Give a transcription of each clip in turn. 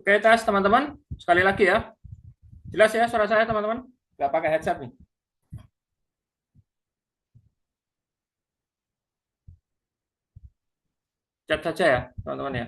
Oke, tes teman-teman. Sekali lagi ya. Jelas ya suara saya teman-teman? Nggak pakai headset nih. Chat saja ya teman-teman ya.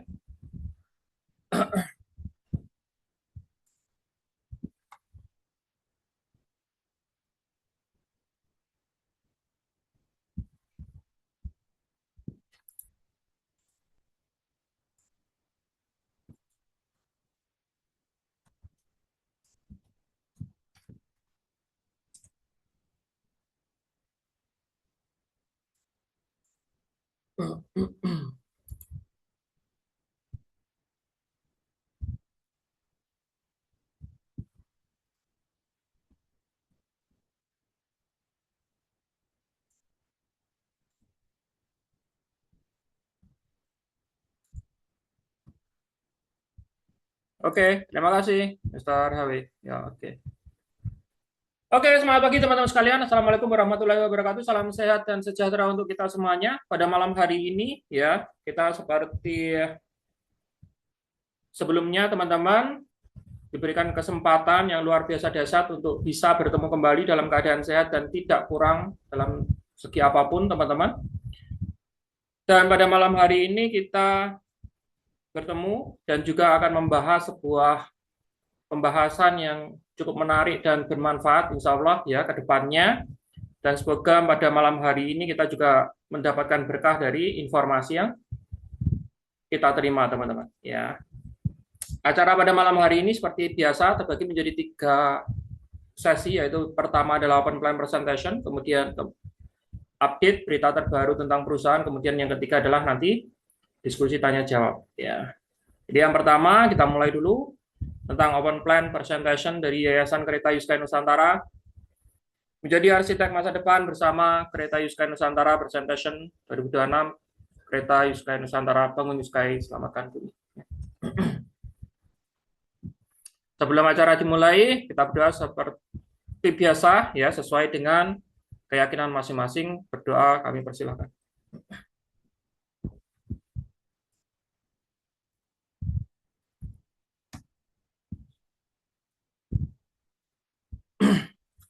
Oke, terima kasih Mr. Hawi. Ya, oke. Oke, semangat pagi teman-teman sekalian. Assalamualaikum warahmatullahi wabarakatuh. Salam sehat dan sejahtera untuk kita semuanya. Pada malam hari ini ya, kita seperti sebelumnya teman-teman diberikan kesempatan yang luar biasa dahsyat untuk bisa bertemu kembali dalam keadaan sehat dan tidak kurang dalam segi apapun teman-teman. Dan pada malam hari ini kita bertemu dan juga akan membahas sebuah pembahasan yang cukup menarik dan bermanfaat insya Allah ya ke depannya. Dan semoga pada malam hari ini kita juga mendapatkan berkah dari informasi yang kita terima teman-teman ya. Acara pada malam hari ini seperti biasa terbagi menjadi 3 sesi, yaitu pertama adalah open plan presentation, kemudian update berita terbaru tentang perusahaan, kemudian yang ketiga adalah nanti diskusi tanya jawab ya. Jadi yang pertama kita mulai dulu tentang open plan presentation dari Yayasan Kereta Yuskay Nusantara menjadi arsitek masa depan bersama Kereta Yuskay Nusantara presentation 2026. Kereta Yuskay Nusantara, bangun Yuskay, selamatkan bumi. Sebelum acara dimulai, kita berdoa seperti biasa ya, sesuai dengan keyakinan masing-masing. Berdoa kami persilahkan.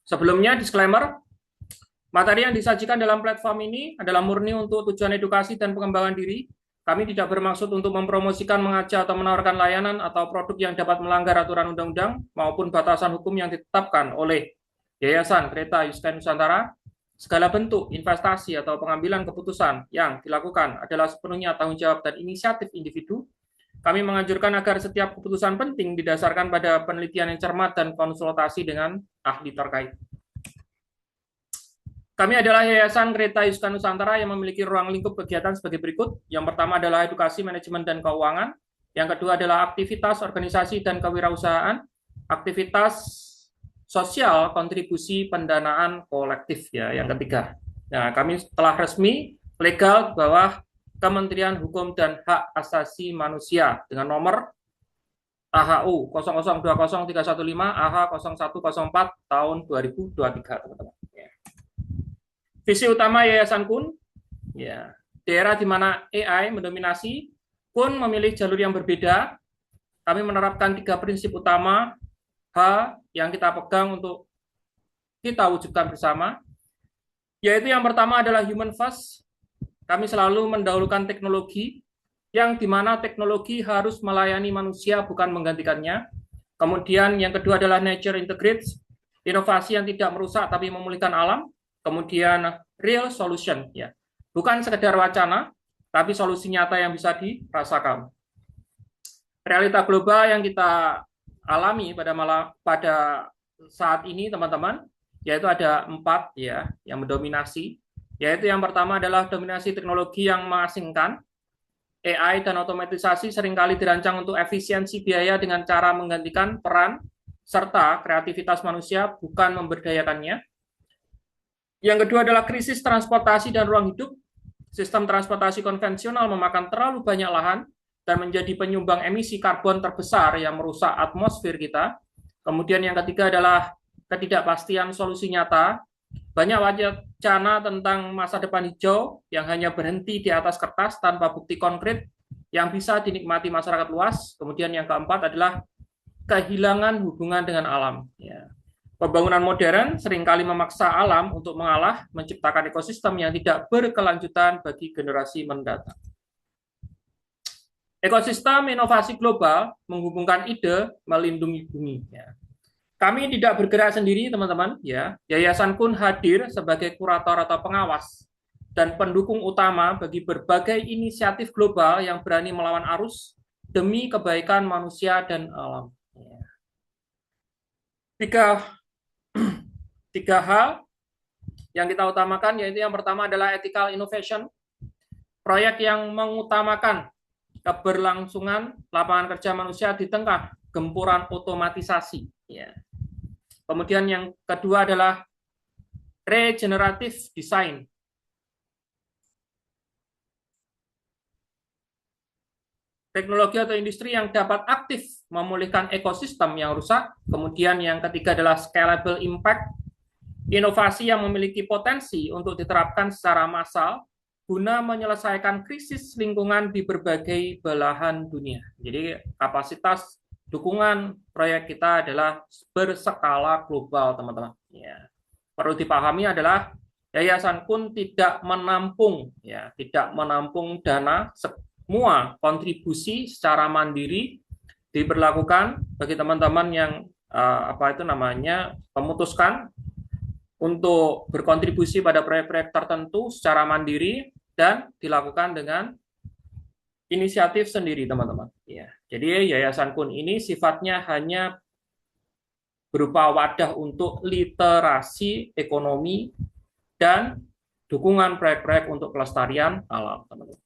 Sebelumnya, disclaimer, materi yang disajikan dalam platform ini adalah murni untuk tujuan edukasi dan pengembangan diri. Kami tidak bermaksud untuk mempromosikan, mengajak, atau menawarkan layanan atau produk yang dapat melanggar aturan undang-undang maupun batasan hukum yang ditetapkan oleh Yayasan Kereta Yuskay Nusantara. Segala bentuk investasi atau pengambilan keputusan yang dilakukan adalah sepenuhnya tanggung jawab dan inisiatif individu. Kami menganjurkan agar setiap keputusan penting didasarkan pada penelitian yang cermat dan konsultasi dengan ahli terkait. Kami adalah Yayasan Kereta Yuskay Nusantara yang memiliki ruang lingkup kegiatan sebagai berikut. Yang pertama adalah edukasi, manajemen, dan keuangan. Yang kedua adalah aktivitas, organisasi, dan kewirausahaan. Aktivitas sosial, kontribusi, pendanaan kolektif ya. Yang ketiga. Nah, kami telah resmi legal di bawah Kementerian Hukum dan Hak Asasi Manusia dengan nomor AHU 0020315 AH 0104 tahun 2023 teman-teman. Visi utama Yayasan Kun, ya, daerah di mana AI mendominasi, Kun memilih jalur yang berbeda. Kami menerapkan 3 prinsip utama H yang kita pegang untuk kita wujudkan bersama, yaitu yang pertama adalah human first. Kami selalu mendahulukan teknologi, yang dimana teknologi harus melayani manusia, bukan menggantikannya. Kemudian yang kedua adalah nature integrates, inovasi yang tidak merusak tapi memulihkan alam. Kemudian real solution, ya, bukan sekedar wacana, tapi solusi nyata yang bisa dirasakan. Realita global yang kita alami pada saat ini, teman-teman, yaitu ada 4 ya yang mendominasi, yaitu yang pertama adalah dominasi teknologi yang mengasingkan. AI dan otomatisasi seringkali dirancang untuk efisiensi biaya dengan cara menggantikan peran serta kreativitas manusia, bukan memberdayakannya. Yang kedua adalah krisis transportasi dan ruang hidup. Sistem transportasi konvensional memakan terlalu banyak lahan dan menjadi penyumbang emisi karbon terbesar yang merusak atmosfer kita. Kemudian yang ketiga adalah ketidakpastian solusi nyata. Banyak wacana tentang masa depan hijau yang hanya berhenti di atas kertas tanpa bukti konkret yang bisa dinikmati masyarakat luas. Kemudian yang keempat adalah kehilangan hubungan dengan alam. Ya. Pembangunan modern seringkali memaksa alam untuk mengalah, menciptakan ekosistem yang tidak berkelanjutan bagi generasi mendatang. Ekosistem inovasi global menghubungkan ide melindungi bumi. Ya. Kami tidak bergerak sendiri, teman-teman. Ya, Yayasan Kun hadir sebagai kurator atau pengawas dan pendukung utama bagi berbagai inisiatif global yang berani melawan arus demi kebaikan manusia dan alam. Ya. Tiga hal yang kita utamakan, yaitu yang pertama adalah ethical innovation, proyek yang mengutamakan keberlangsungan lapangan kerja manusia di tengah gempuran otomatisasi. Ya. Kemudian yang kedua adalah regenerative design. Teknologi atau industri yang dapat aktif memulihkan ekosistem yang rusak. Kemudian yang ketiga adalah scalable impact, inovasi yang memiliki potensi untuk diterapkan secara massal guna menyelesaikan krisis lingkungan di berbagai belahan dunia. Jadi kapasitas dukungan proyek kita adalah berskala global, teman-teman. Ya. Perlu dipahami adalah Yayasan Kun tidak menampung dana, semua kontribusi secara mandiri diberlakukan bagi teman-teman yang memutuskan untuk berkontribusi pada proyek-proyek tertentu secara mandiri dan dilakukan dengan inisiatif sendiri, teman-teman. Ya. Jadi Yayasan Kun ini sifatnya hanya berupa wadah untuk literasi ekonomi dan dukungan proyek-proyek untuk kelestarian alam, teman-teman.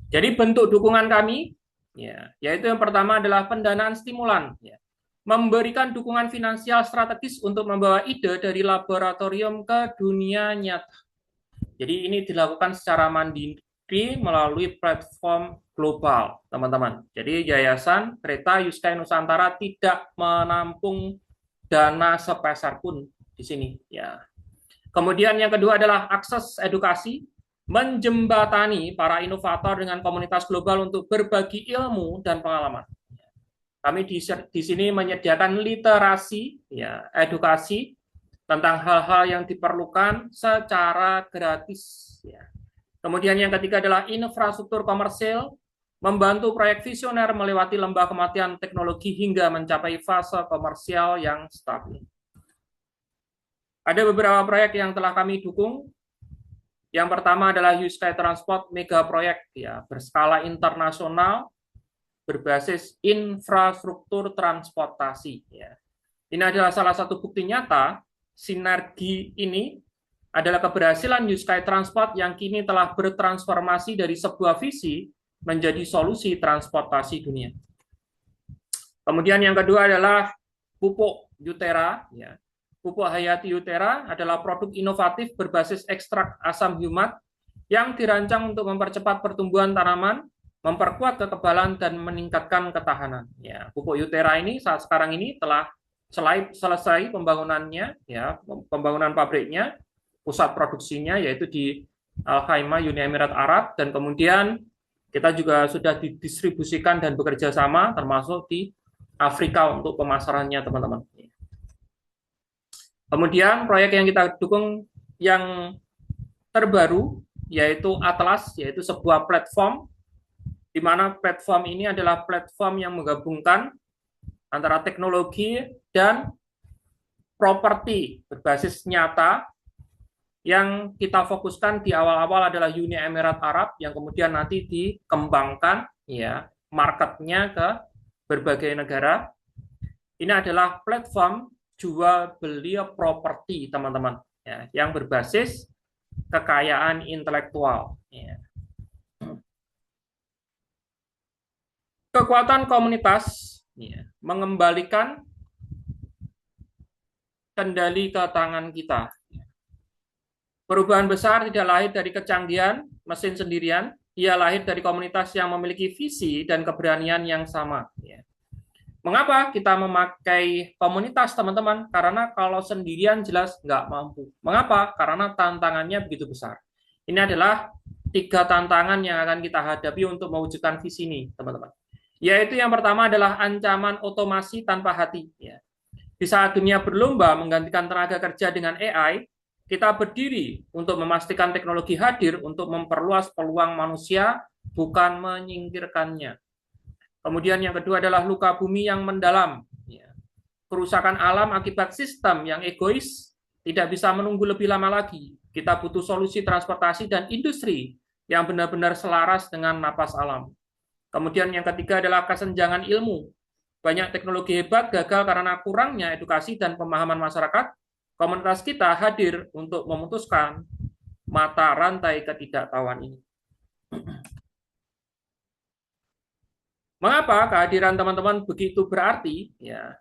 Jadi bentuk dukungan kami, yaitu yang pertama adalah pendanaan stimulan, memberikan dukungan finansial strategis untuk membawa ide dari laboratorium ke dunia nyata. Jadi ini dilakukan secara mandiri melalui platform global, teman-teman. Jadi Yayasan Kreta Yuskaya Nusantara tidak menampung dana sepeser pun di sini. Ya. Kemudian yang kedua adalah akses edukasi, menjembatani para inovator dengan komunitas global untuk berbagi ilmu dan pengalaman. Kami di sini menyediakan literasi, edukasi tentang hal-hal yang diperlukan secara gratis. Kemudian yang ketiga adalah infrastruktur komersil, membantu proyek visioner melewati lembah kematian teknologi hingga mencapai fase komersial yang stabil. Ada beberapa proyek yang telah kami dukung. Yang pertama adalah Yuskaya Transport mega proyek berskala internasional berbasis infrastruktur transportasi. Ini adalah salah satu bukti nyata sinergi ini adalah keberhasilan Yuskaya Transport yang kini telah bertransformasi dari sebuah visi menjadi solusi transportasi dunia. Kemudian yang kedua adalah pupuk Yutera. Pupuk Hayati Yutera adalah produk inovatif berbasis ekstrak asam humat yang dirancang untuk mempercepat pertumbuhan tanaman, memperkuat kekebalan, dan meningkatkan ketahanan. Pupuk Yutera ini saat sekarang ini telah selesai pembangunannya, pembangunan pabriknya, pusat produksinya yaitu di Al-Khaimah, Uni Emirat Arab, dan kemudian kita juga sudah didistribusikan dan bekerja sama termasuk di Afrika untuk pemasarannya, teman-teman. Kemudian proyek yang kita dukung yang terbaru yaitu Atlas, yaitu sebuah platform di mana platform ini adalah platform yang menggabungkan antara teknologi dan properti berbasis nyata yang kita fokuskan di awal-awal adalah Uni Emirat Arab yang kemudian nanti dikembangkan marketnya ke berbagai negara. Ini adalah platform jual beli properti, teman-teman, yang berbasis kekayaan intelektual. Kekuatan komunitas mengembalikan kendali ke tangan kita. Perubahan besar tidak lahir dari kecanggihan mesin sendirian, ia lahir dari komunitas yang memiliki visi dan keberanian yang sama. Mengapa kita memakai komunitas, teman-teman? Karena kalau sendirian jelas nggak mampu. Mengapa? Karena tantangannya begitu besar. Ini adalah 3 tantangan yang akan kita hadapi untuk mewujudkan visi ini, teman-teman. Yaitu yang pertama adalah ancaman otomasi tanpa hati. Ya. Di saat dunia berlomba menggantikan tenaga kerja dengan AI, kita berdiri untuk memastikan teknologi hadir untuk memperluas peluang manusia, bukan menyingkirkannya. Kemudian yang kedua adalah luka bumi yang mendalam. Kerusakan alam akibat sistem yang egois tidak bisa menunggu lebih lama lagi. Kita butuh solusi transportasi dan industri yang benar-benar selaras dengan napas alam. Kemudian yang ketiga adalah kesenjangan ilmu. Banyak teknologi hebat gagal karena kurangnya edukasi dan pemahaman masyarakat. Komunitas kita hadir untuk memutuskan mata rantai ketidaktahuan ini. Mengapa kehadiran teman-teman begitu berarti? Ya,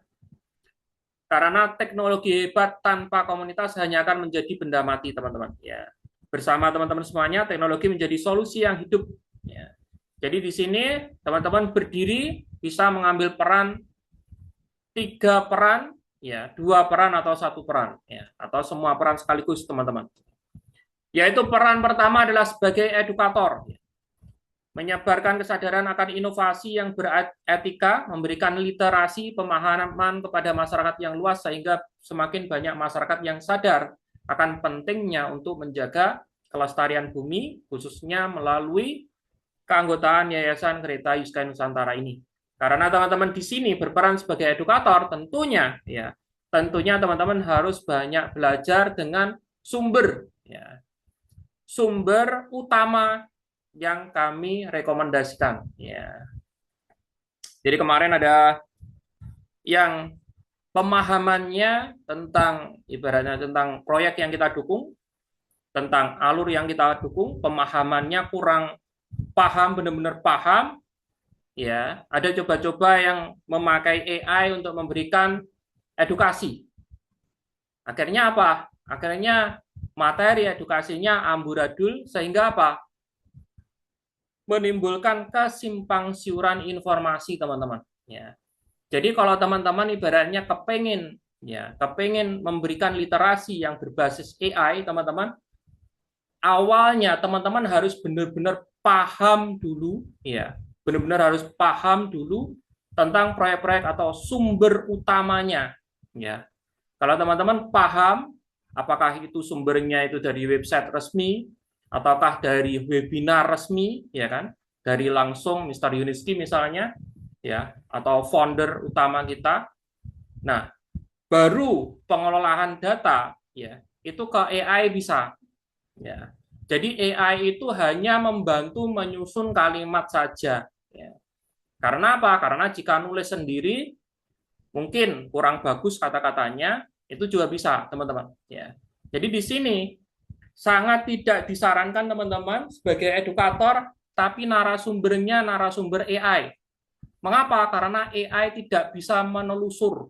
karena teknologi hebat tanpa komunitas hanya akan menjadi benda mati, teman-teman. Ya, bersama teman-teman semuanya, teknologi menjadi solusi yang hidup. Ya. Jadi di sini teman-teman berdiri bisa mengambil peran 3 peran, ya 2 peran atau 1 peran, ya, atau semua peran sekaligus, teman-teman. Yaitu peran pertama adalah sebagai edukator. Ya. Menyebarkan kesadaran akan inovasi yang beretika, memberikan literasi pemahaman kepada masyarakat yang luas sehingga semakin banyak masyarakat yang sadar akan pentingnya untuk menjaga kelestarian bumi, khususnya melalui keanggotaan Yayasan Kereta Yuskaya Nusantara ini. Karena teman-teman di sini berperan sebagai edukator, tentunya teman-teman harus banyak belajar dengan sumber sumber utama yang kami rekomendasikan. Ya. Jadi kemarin ada yang pemahamannya tentang ibaratnya tentang proyek yang kita dukung, tentang alur yang kita dukung, pemahamannya kurang paham, benar-benar paham. Ya, ada coba-coba yang memakai AI untuk memberikan edukasi. Akhirnya apa? Akhirnya materi edukasinya amburadul sehingga apa? Menimbulkan kesimpangsiuran informasi, teman-teman. Ya. Jadi kalau teman-teman ibaratnya kepengen memberikan literasi yang berbasis AI, teman-teman, awalnya teman-teman harus benar-benar paham dulu, benar-benar harus paham dulu tentang proyek-proyek atau sumber utamanya. Ya. Kalau teman-teman paham, apakah itu sumbernya itu dari website resmi, ataukah dari webinar resmi, ya kan, dari langsung Mr. Yuniski misalnya, ya, atau founder utama kita. Nah, baru pengelolaan data, ya, itu ke AI bisa, ya. Jadi AI itu hanya membantu menyusun kalimat saja, ya. Karena apa? Karena jika nulis sendiri mungkin kurang bagus kata-katanya, itu juga bisa, teman-teman, ya. Jadi di sini sangat tidak disarankan teman-teman sebagai edukator, tapi narasumbernya narasumber AI. Mengapa? Karena AI tidak bisa menelusur,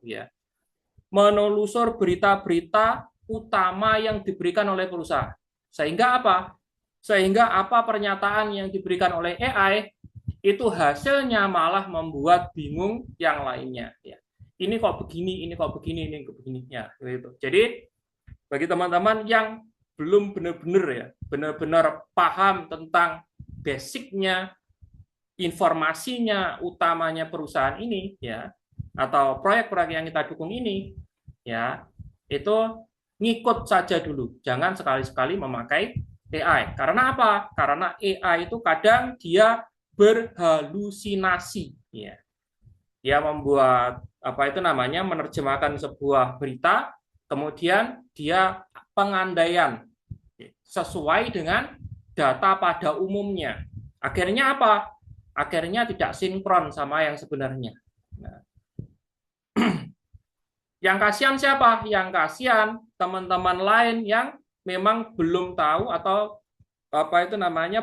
menelusur berita-berita utama yang diberikan oleh perusahaan. Sehingga apa? Sehingga apa pernyataan yang diberikan oleh AI itu hasilnya malah membuat bingung yang lainnya. Ya. Ini kok begini, ini kok begini, ini kok begini. Ya, gitu. Jadi bagi teman-teman yang belum benar-benar paham tentang basicnya, informasinya, utamanya perusahaan ini, ya, atau proyek-proyek yang kita dukung ini, ya, itu ngikut saja dulu, jangan sekali-sekali memakai AI. Karena apa? Karena AI itu kadang dia berhalusinasi, ya. Dia membuat menerjemahkan sebuah berita, kemudian dia pengandaian sesuai dengan data pada umumnya. Akhirnya apa? Akhirnya tidak sinkron sama yang sebenarnya. Nah. Yang kasihan siapa? Yang kasihan teman-teman lain yang memang belum tahu atau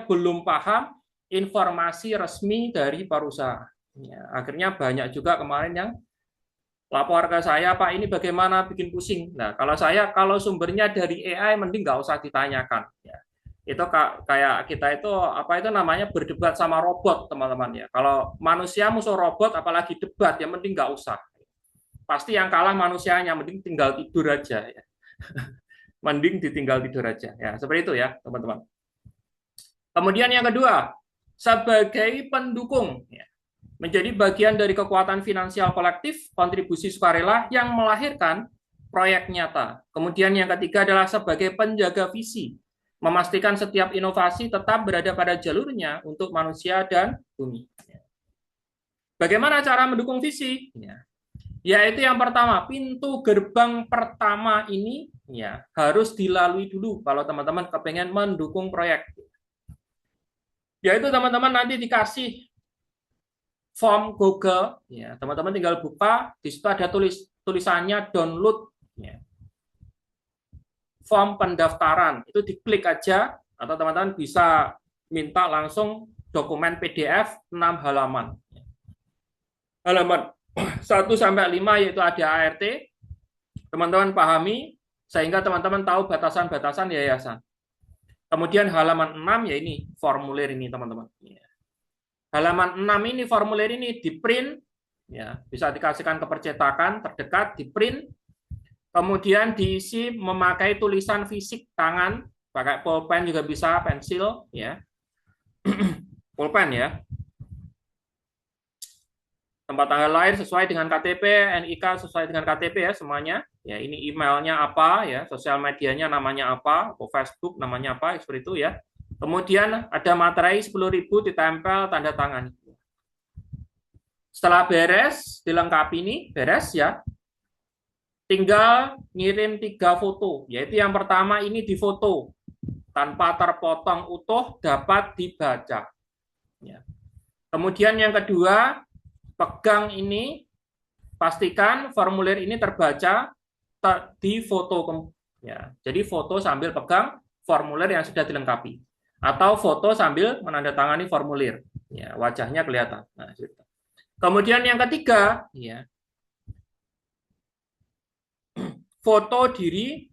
belum paham informasi resmi dari perusahaan. Ya, akhirnya banyak juga kemarin yang lapor ke saya, Pak, ini bagaimana, bikin pusing. Nah, kalau sumbernya dari AI, mending nggak usah ditanyakan. Ya. Itu kayak kita itu berdebat sama robot, teman-teman. Ya. Kalau manusia musuh robot, apalagi debat, ya mending nggak usah. Pasti yang kalah manusianya, mending tinggal tidur aja. Ya. Mending ditinggal tidur aja. Ya, seperti itu ya, teman-teman. Kemudian yang kedua, sebagai pendukung, ya, menjadi bagian dari kekuatan finansial kolektif, kontribusi sukarela yang melahirkan proyek nyata. Kemudian yang ketiga adalah sebagai penjaga visi, memastikan setiap inovasi tetap berada pada jalurnya untuk manusia dan bumi. Bagaimana cara mendukung visi? Yaitu yang pertama, pintu gerbang pertama ini ya harus dilalui dulu kalau teman-teman kepengen mendukung proyek. Yaitu teman-teman nanti dikasih form Google, ya teman-teman tinggal buka, di situ ada tulisannya download, ya. Form pendaftaran, itu diklik aja, atau teman-teman bisa minta langsung dokumen PDF 6 halaman. Halaman 1-5 yaitu ada ART, teman-teman pahami, sehingga teman-teman tahu batasan-batasan yayasan. Kemudian halaman 6 ya ini, formulir ini teman-teman. Halaman 6 ini, formulir ini di-print, ya, bisa dikasihkan ke percetakan terdekat, di-print, kemudian diisi memakai tulisan fisik tangan, pakai pulpen juga bisa, pensil, ya. Pulpen ya. Tempat tanggal lahir sesuai dengan KTP, NIK sesuai dengan KTP ya semuanya. Ya, ini emailnya apa ya, sosial medianya namanya apa, Facebook namanya apa, seperti itu ya. Kemudian ada materai 10.000 ditempel tanda tangan. Setelah beres, dilengkapi ini, beres ya. Tinggal ngirim 3 foto, yaitu yang pertama ini difoto tanpa terpotong utuh dapat dibaca. Ya. Kemudian yang kedua, pegang ini, pastikan formulir ini terbaca di foto. Ya. Jadi foto sambil pegang formulir yang sudah dilengkapi. Atau foto sambil menandatangani formulir. Ya, wajahnya kelihatan. Nah, kemudian yang ketiga, ya, foto diri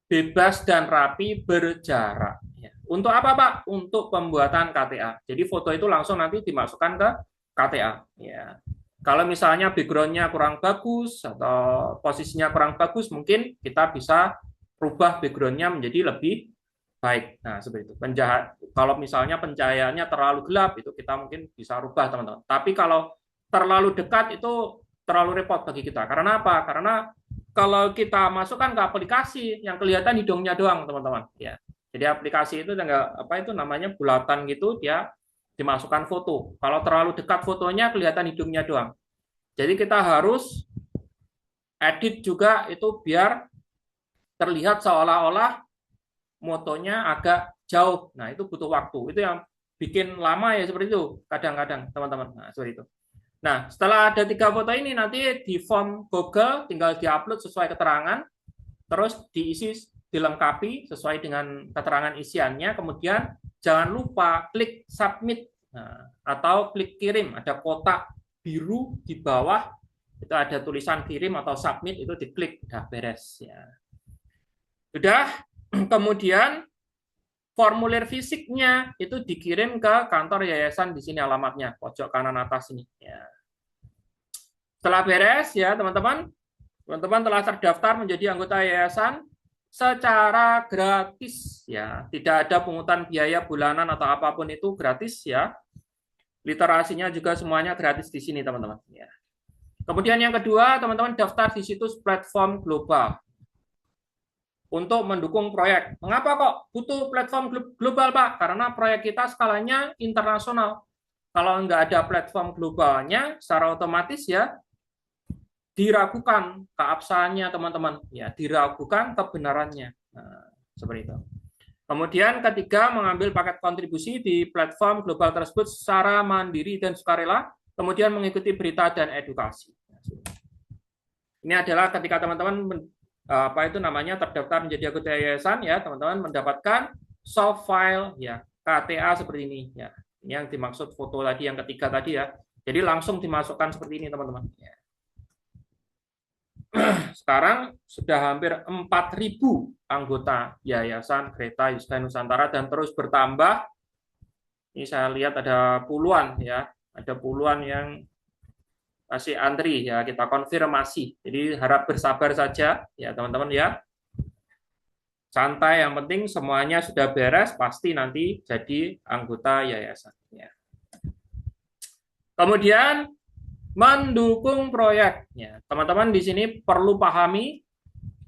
bebas dan rapi berjarak. Ya. Untuk apa, Pak? Untuk pembuatan KTA. Jadi foto itu langsung nanti dimasukkan ke KTA. Ya. Kalau misalnya background-nya kurang bagus atau posisinya kurang bagus, mungkin kita bisa rubah background-nya menjadi lebih baik. Nah, seperti itu. Kalau misalnya pencahayaannya terlalu gelap, itu kita mungkin bisa rubah, teman-teman. Tapi kalau terlalu dekat, itu terlalu repot bagi kita. Karena apa? Karena kalau kita masukkan ke aplikasi, yang kelihatan hidungnya doang, teman-teman. Ya. Jadi aplikasi itu namanya bulatan gitu, dia dimasukkan foto. Kalau terlalu dekat fotonya, kelihatan hidungnya doang. Jadi kita harus edit juga itu biar terlihat seolah-olah motonya agak jauh. Nah, itu butuh waktu. Itu yang bikin lama ya seperti itu. Kadang-kadang, teman-teman. Nah, seperti itu. Nah, setelah ada 3 foto ini, nanti di form Google tinggal diupload sesuai keterangan, terus diisi, dilengkapi sesuai dengan keterangan isiannya, kemudian jangan lupa klik submit, atau klik kirim. Ada kotak biru di bawah, itu ada tulisan kirim atau submit, itu diklik, udah beres. Ya. Sudah. Kemudian formulir fisiknya itu dikirim ke kantor yayasan, di sini alamatnya pojok kanan atas ini. Ya. Setelah beres ya teman-teman telah terdaftar menjadi anggota yayasan secara gratis ya, tidak ada pungutan biaya bulanan atau apapun, itu gratis ya. Literasinya juga semuanya gratis di sini teman-teman. Ya. Kemudian yang kedua teman-teman daftar di situs platform global untuk mendukung proyek. Mengapa kok butuh platform global, Pak? Karena proyek kita skalanya internasional. Kalau nggak ada platform globalnya, secara otomatis ya diragukan keabsahannya, teman-teman. Ya, diragukan kebenarannya. Nah, seperti itu. Kemudian ketiga, mengambil paket kontribusi di platform global tersebut secara mandiri dan sukarela, kemudian mengikuti berita dan edukasi. Ini adalah ketika teman-teman terdaftar menjadi anggota yayasan ya, teman-teman mendapatkan soft file ya, KTA seperti ini ya. Ini yang dimaksud foto tadi yang ketiga tadi ya. Jadi langsung dimasukkan seperti ini teman-teman. Ya. Sekarang sudah hampir 4.000 anggota yayasan Greta Yuska Nusantara dan terus bertambah. Ini saya lihat ada puluhan ya, ada puluhan yang masih antri ya, kita konfirmasi. Jadi harap bersabar saja ya teman-teman ya. Santai, yang penting semuanya sudah beres, pasti nanti jadi anggota yayasan. Ya. Kemudian mendukung proyeknya. Teman-teman di sini perlu pahami,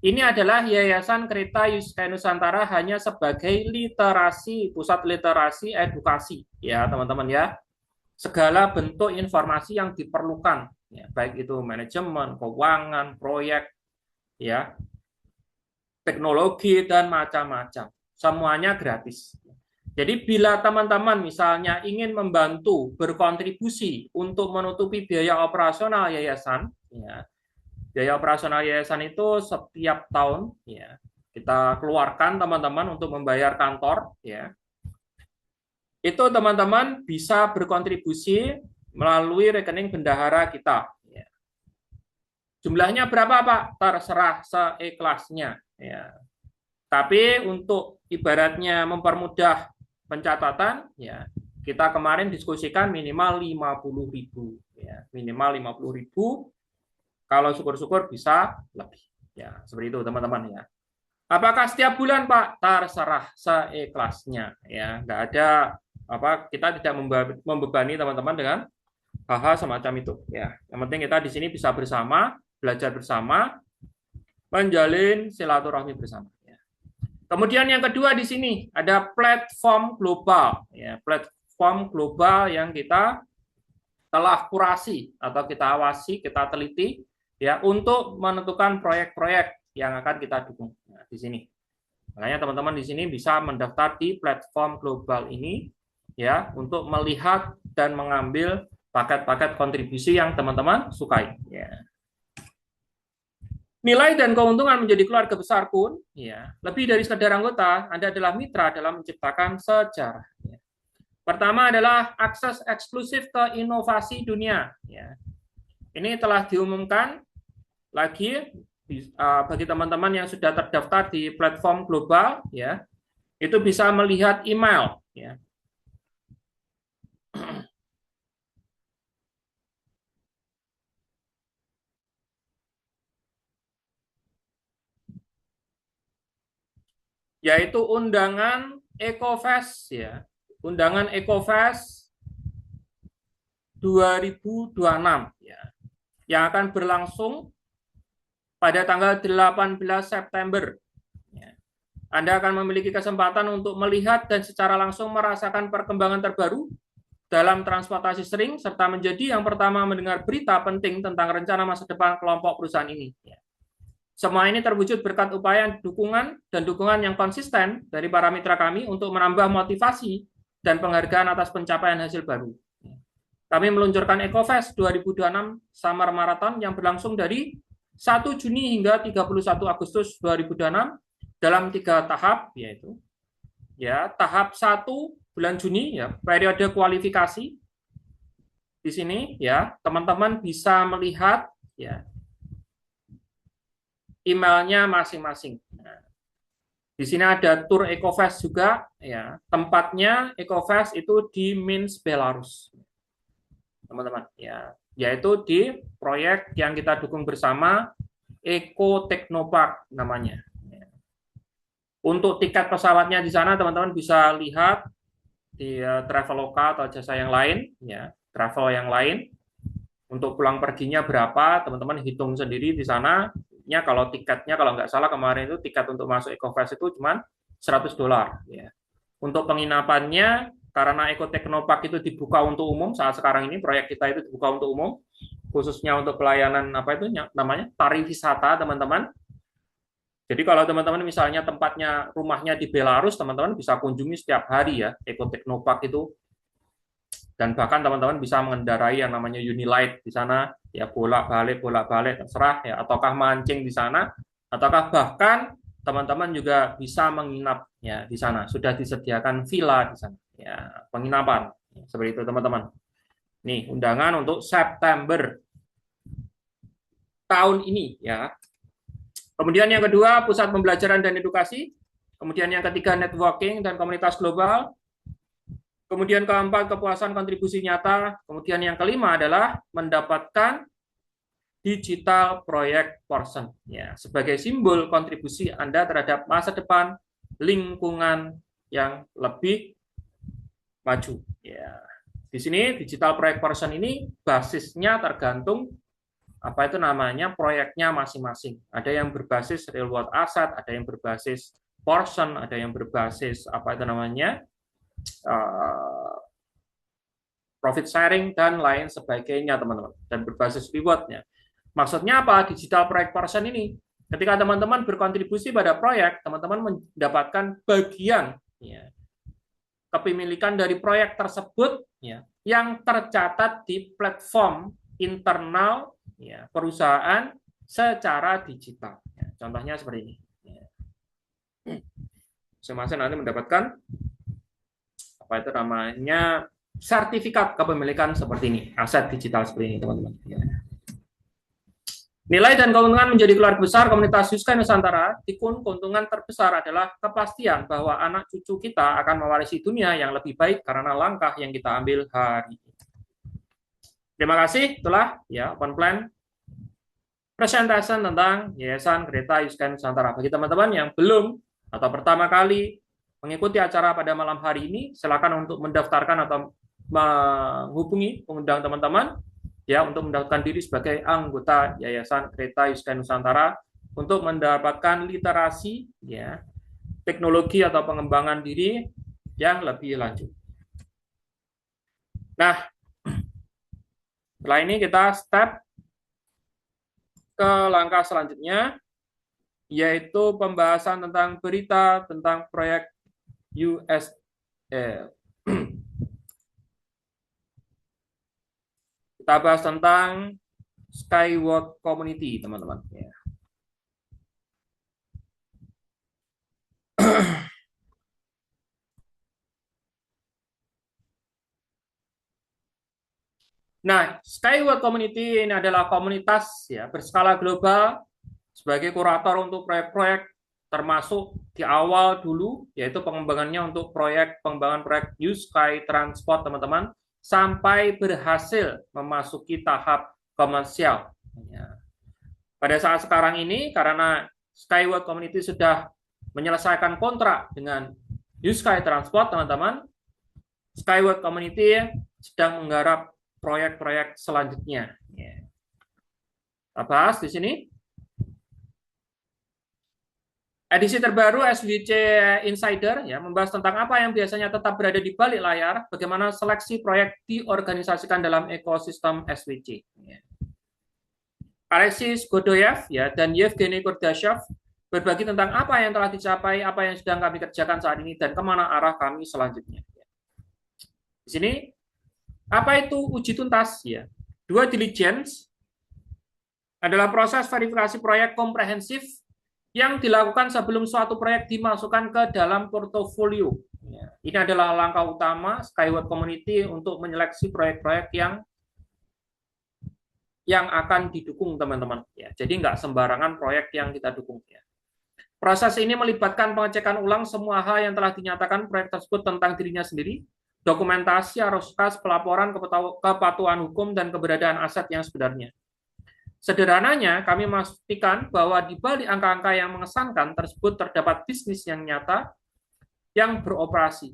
ini adalah Yayasan Kereta Yuskaya Nusantara hanya sebagai literasi, pusat literasi edukasi, ya teman-teman ya. Segala bentuk informasi yang diperlukan, ya, baik itu manajemen, keuangan, proyek, ya, teknologi dan macam-macam, semuanya gratis. Jadi bila teman-teman misalnya ingin membantu berkontribusi untuk menutupi biaya operasional yayasan, ya, biaya operasional yayasan itu setiap tahun, ya, kita keluarkan teman-teman untuk membayar kantor, ya. Itu teman-teman bisa berkontribusi melalui rekening bendahara kita. Ya. Jumlahnya berapa Pak? Terserah seikhlasnya. Ya. Tapi untuk ibaratnya mempermudah pencatatan, ya, kita kemarin diskusikan minimal 50.000, ya, minimal 50.000. Kalau syukur-syukur bisa lebih, ya, seperti itu teman-teman ya. Apakah setiap bulan Pak? Terserah seikhlasnya, ya, nggak ada apa, kita tidak membebani teman-teman dengan hal-hal semacam itu, ya. Yang penting kita di sini bisa bersama, belajar bersama, menjalin silaturahmi bersama. Kemudian yang kedua di sini ada platform global, ya, platform global yang kita telah kurasi atau kita awasi, kita teliti, ya, untuk menentukan proyek-proyek yang akan kita dukung. Nah, di sini, makanya teman-teman di sini bisa mendaftar di platform global ini, ya, untuk melihat dan mengambil paket-paket kontribusi yang teman-teman sukai. Ya. Nilai dan keuntungan menjadi keluarga besar pun, ya, lebih dari sekedar anggota, Anda adalah mitra dalam menciptakan sejarah. Ya. Pertama adalah akses eksklusif ke inovasi dunia. Ya. Ini telah diumumkan lagi bagi teman-teman yang sudah terdaftar di platform global, ya, itu bisa melihat email. Ya. Yaitu undangan EcoFest, ya. Undangan EcoFest 2026, ya, yang akan berlangsung pada tanggal 18 September. Ya. Anda akan memiliki kesempatan untuk melihat dan secara langsung merasakan perkembangan terbaru dalam transportasi sering, serta menjadi yang pertama mendengar berita penting tentang rencana masa depan kelompok perusahaan ini. Ya. Semua ini terwujud berkat upaya dukungan yang konsisten dari para mitra kami untuk menambah motivasi dan penghargaan atas pencapaian hasil baru. Kami meluncurkan EcoFest 2026 Summer Marathon yang berlangsung dari 1 Juni hingga 31 Agustus 2026 dalam 3 tahap, yaitu, ya, tahap 1 bulan Juni, ya, periode kualifikasi. Di sini, ya, teman-teman bisa melihat, ya, emailnya masing-masing. Nah, di sini ada tour EcoFest juga, ya. Tempatnya EcoFest itu di Minsk, Belarus, teman-teman, ya, yaitu di proyek yang kita dukung bersama, Eco Technopark namanya. Ya. Untuk tiket pesawatnya di sana teman-teman bisa lihat di Traveloka atau jasa yang lain, ya, travel yang lain. Untuk pulang perginya berapa, teman-teman hitung sendiri di sana. Ya, kalau tiketnya kalau nggak salah kemarin itu tiket untuk masuk EcoFest itu cuma $100. Ya. Untuk penginapannya, karena Eco Technopark itu dibuka untuk umum saat sekarang ini, proyek kita itu dibuka untuk umum, khususnya untuk pelayanan apa itu namanya pariwisata, teman-teman. Jadi kalau teman-teman misalnya tempatnya rumahnya di Belarus, teman-teman bisa kunjungi setiap hari, ya, Eco Technopark itu. Dan bahkan teman-teman bisa mengendarai yang namanya Unilight di sana, ya, bolak-balik terserah, ya, ataukah mancing di sana, ataukah bahkan teman-teman juga bisa menginap, ya, di sana. Sudah disediakan villa di sana, ya, penginapan, ya, seperti itu teman-teman. Nih undangan untuk September tahun ini, ya. Kemudian yang kedua pusat pembelajaran dan edukasi. Kemudian yang ketiga networking dan komunitas global. Kemudian keempat, kepuasan kontribusi nyata. Kemudian yang kelima adalah mendapatkan digital project portion ya, sebagai simbol kontribusi Anda terhadap masa depan lingkungan yang lebih maju ya. Di sini digital project portion ini basisnya tergantung apa itu namanya proyeknya masing-masing. Ada yang berbasis real world asset, ada yang berbasis portion, ada yang berbasis apa itu namanya profit sharing dan lain sebagainya teman-teman, dan berbasis rewardnya. Maksudnya apa digital project portion ini? Ketika teman-teman berkontribusi pada proyek, teman-teman mendapatkan bagian ya, kepemilikan dari proyek tersebut ya, yang tercatat di platform internal ya, perusahaan secara digital. Ya, contohnya seperti ini. Ya. Masing-masing nanti mendapatkan apa itu namanya sertifikat kepemilikan seperti ini, aset digital seperti ini teman-teman. Ya. Nilai dan keuntungan menjadi keluarga besar komunitas Yuskay Nusantara, keuntungan terbesar adalah kepastian bahwa anak cucu kita akan mewarisi dunia yang lebih baik karena langkah yang kita ambil hari ini. Terima kasih, itulah ya open plan presentation tentang Yayasan Kereta Yuskay Nusantara. Bagi teman-teman yang belum atau pertama kali mengikuti acara pada malam hari ini, silakan untuk mendaftarkan atau menghubungi pengundang teman-teman ya untuk mendaftarkan diri sebagai anggota Yayasan Kereta Yuskay Nusantara untuk mendapatkan literasi ya teknologi atau pengembangan diri yang lebih lanjut. Nah, setelah ini kita step ke langkah selanjutnya, yaitu pembahasan tentang berita tentang proyek USL. Kita bahas tentang Skyward Community, teman-teman. Ya. Nah, Skyward Community ini adalah komunitas ya berskala global sebagai kurator untuk proyek-proyek, termasuk di awal dulu yaitu pengembangannya untuk pengembangan proyek Yuskay Transport, teman-teman, sampai berhasil memasuki tahap komersial. Ya. Pada saat sekarang ini, karena Skyward Community sudah menyelesaikan kontrak dengan Yuskay Transport, teman-teman, Skyward Community sedang menggarap proyek-proyek selanjutnya. Ya. Kita bahas di sini. Edisi terbaru SWC Insider ya membahas tentang apa yang biasanya tetap berada di balik layar, bagaimana seleksi proyek diorganisasikan dalam ekosistem SWC. Ya. Alexis Godoyev ya dan Yevgeny Kurdashev berbagi tentang apa yang telah dicapai, apa yang sedang kami kerjakan saat ini, dan kemana arah kami selanjutnya. Di sini apa itu uji tuntas ya? Due diligence adalah proses verifikasi proyek komprehensif yang dilakukan sebelum suatu proyek dimasukkan ke dalam portofolio. Ini adalah langkah utama Skyward Community untuk menyeleksi proyek-proyek yang akan didukung, teman-teman. Ya, jadi nggak sembarangan proyek yang kita dukung. Ya. Proses ini melibatkan pengecekan ulang semua hal yang telah dinyatakan proyek tersebut tentang dirinya sendiri, dokumentasi arus kas, pelaporan kepatuhan hukum, dan keberadaan aset yang sebenarnya. Sederhananya, kami memastikan bahwa di balik angka-angka yang mengesankan tersebut terdapat bisnis yang nyata yang beroperasi.